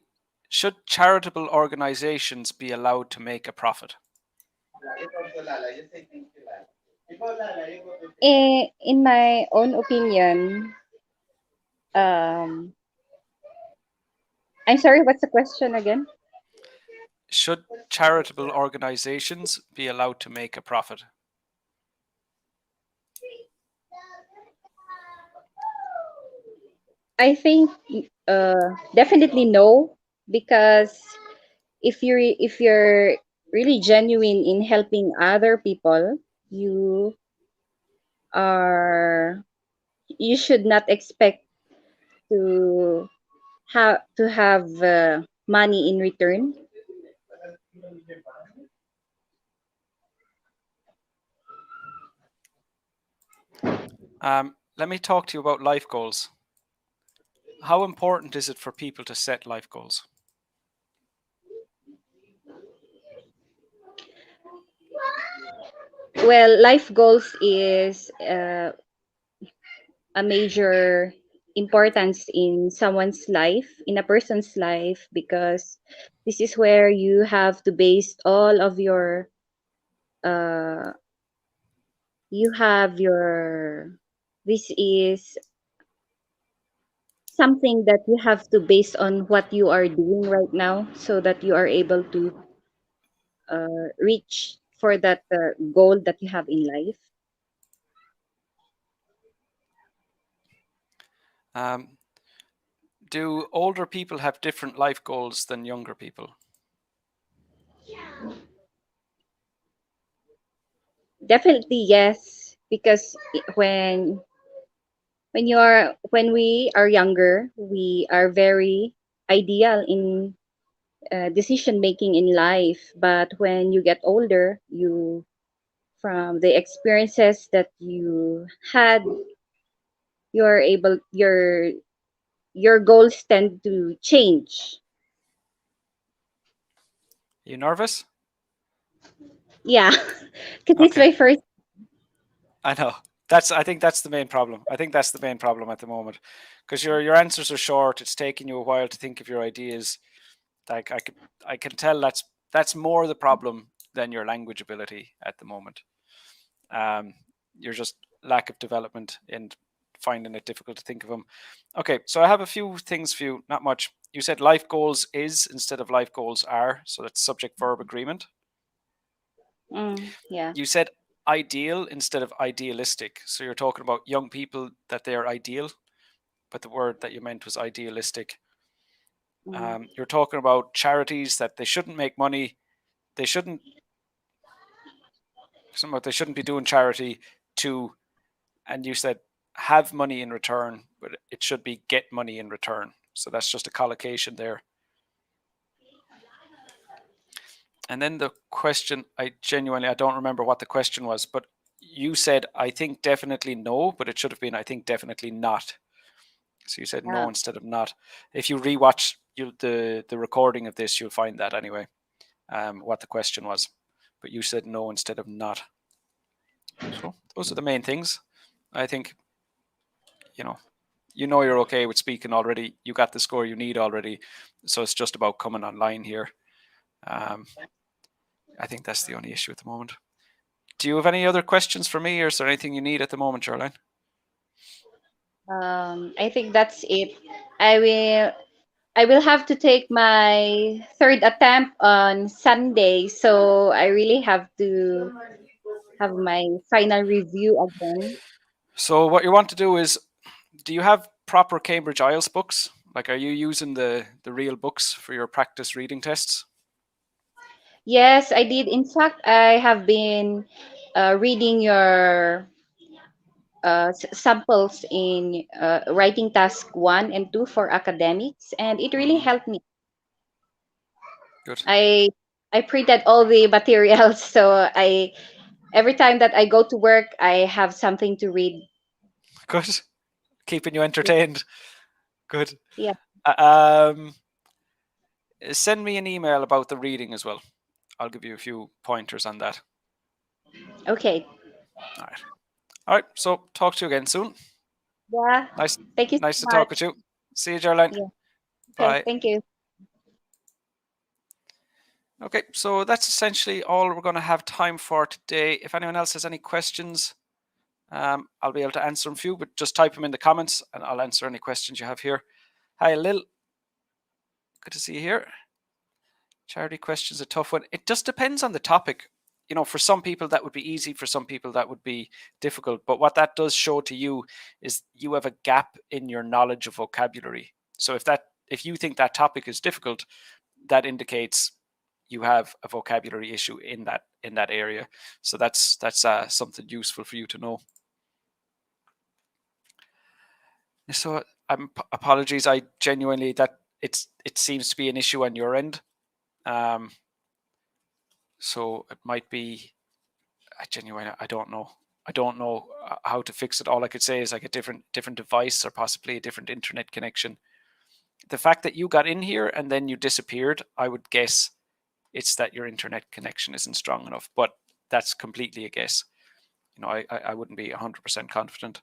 Speaker 1: organizations be allowed to make a profit?
Speaker 8: In my own opinion, um, I'm sorry, what's the question again?
Speaker 1: Should charitable organizations be allowed to make a profit?
Speaker 8: I think definitely no, because if you're really genuine in helping other people, you are you should not expect to have money in return.
Speaker 1: Let me talk to you about life goals. How important is it for people to set life goals?
Speaker 8: Well, life goals is a major importance in someone's life, in a person's life, because this is where you have to base all of your uh you have your this is something that you have to base on what you are doing right now, so that you are able to reach for that goal that you have in life.
Speaker 1: Um, do older people have different life goals than younger people?
Speaker 8: Definitely yes, because when we are younger, we are very ideal in decision making in life. But when you get older, you from the experiences that you had, you're able your goals tend to change.
Speaker 1: You nervous?
Speaker 8: Yeah, because it's
Speaker 1: Okay,
Speaker 8: my first.
Speaker 1: I know. I think that's the main problem. I think that's the main problem at the moment, because your answers are short. It's taking you a while to think of your ideas. Like I can tell that's more the problem than your language ability at the moment. Um, you're just lack of development and finding it difficult to think of them. Okay, so I have a few things for you, not much. You said life goals is instead of life goals are, so that's subject verb agreement.
Speaker 8: Yeah.
Speaker 1: You said ideal instead of idealistic. So you're talking about young people that they are ideal, but the word that you meant was idealistic.
Speaker 8: Mm.
Speaker 1: You're talking about charities that they shouldn't make money. They shouldn't Something about they shouldn't be doing charity to, and you said have money in return, but it should be get money in return. So that's just a collocation there. And then the question, I don't remember what the question was, but you said, I think definitely no, but it should have been, I think definitely not. So you said no instead of not. If you rewatch the recording of this, you'll find that anyway, what the question was. But you said no instead of not. So those are the main things. I think, you know you're okay with speaking already. You got the score you need already. So it's just about coming online here. I think that's the only issue at the moment. Do you have any other questions for me, or is there anything you need at the moment, Caroline?
Speaker 8: I think that's it. I will have to take my third attempt on Sunday, so I really have to have my final review again.
Speaker 1: So what you want to do is, do you have proper Cambridge IELTS books? Like, are you using the real books for your practice reading tests?
Speaker 8: Yes, I did. In fact, I have been reading your samples in writing task 1 and 2 for academics, and it really helped me.
Speaker 1: Good.
Speaker 8: I printed all the materials, so every time that I go to work, I have something to read.
Speaker 1: Good. Keeping you entertained. Good.
Speaker 8: Yeah.
Speaker 1: Send me an email about the reading as well. I'll give you a few pointers on that.
Speaker 8: Okay.
Speaker 1: All right. All right. So talk to you again soon.
Speaker 8: Yeah.
Speaker 1: Nice.
Speaker 8: Thank you
Speaker 1: Nice
Speaker 8: so
Speaker 1: to talk
Speaker 8: much.
Speaker 1: with you. See you, Caroline.
Speaker 8: Yeah. Okay.
Speaker 1: Bye.
Speaker 8: Thank you.
Speaker 1: Okay, so that's essentially all we're going to have time for today. If anyone else has any questions, I'll be able to answer them for you, but just type them in the comments and I'll answer any questions you have here. Hi, Lil. Good to see you here. Charity question's a tough one. It just depends on the topic. For some people that would be easy, for some people that would be difficult. But what that does show to you is you have a gap in your knowledge of vocabulary. So if you think that topic is difficult, that indicates you have a vocabulary issue in that area. So that's something useful for you to know. So apologies. I genuinely that it seems to be an issue on your end. So it might be. I don't know. I don't know how to fix it. All I could say is like a different device or possibly a different internet connection. The fact that you got in here and then you disappeared, I would guess it's that your internet connection isn't strong enough, but that's completely a guess. I wouldn't be 100% confident.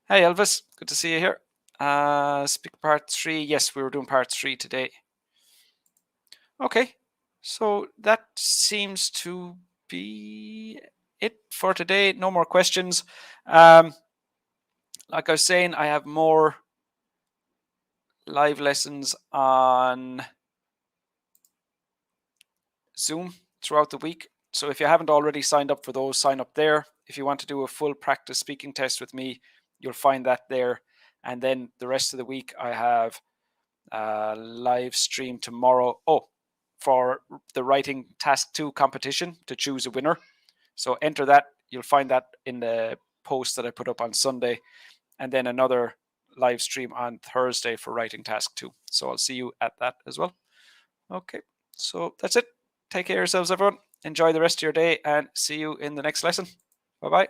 Speaker 1: Hey, Elvis, good to see you here. Speak part 3. Yes, we were doing part 3 today. Okay, so that seems to be it for today. No more questions. Like I was saying, I have more live lessons on Zoom throughout the week. So if you haven't already signed up for those, sign up there. If you want to do a full practice speaking test with me, you'll find that there. And then the rest of the week, I have a live stream tomorrow. For the writing task 2 competition to choose a winner. So enter that. You'll find that in the post that I put up on Sunday. And then another live stream on Thursday for writing task 2. So I'll see you at that as well. Okay, so that's it. Take care of yourselves, everyone. Enjoy the rest of your day and see you in the next lesson. Bye-bye.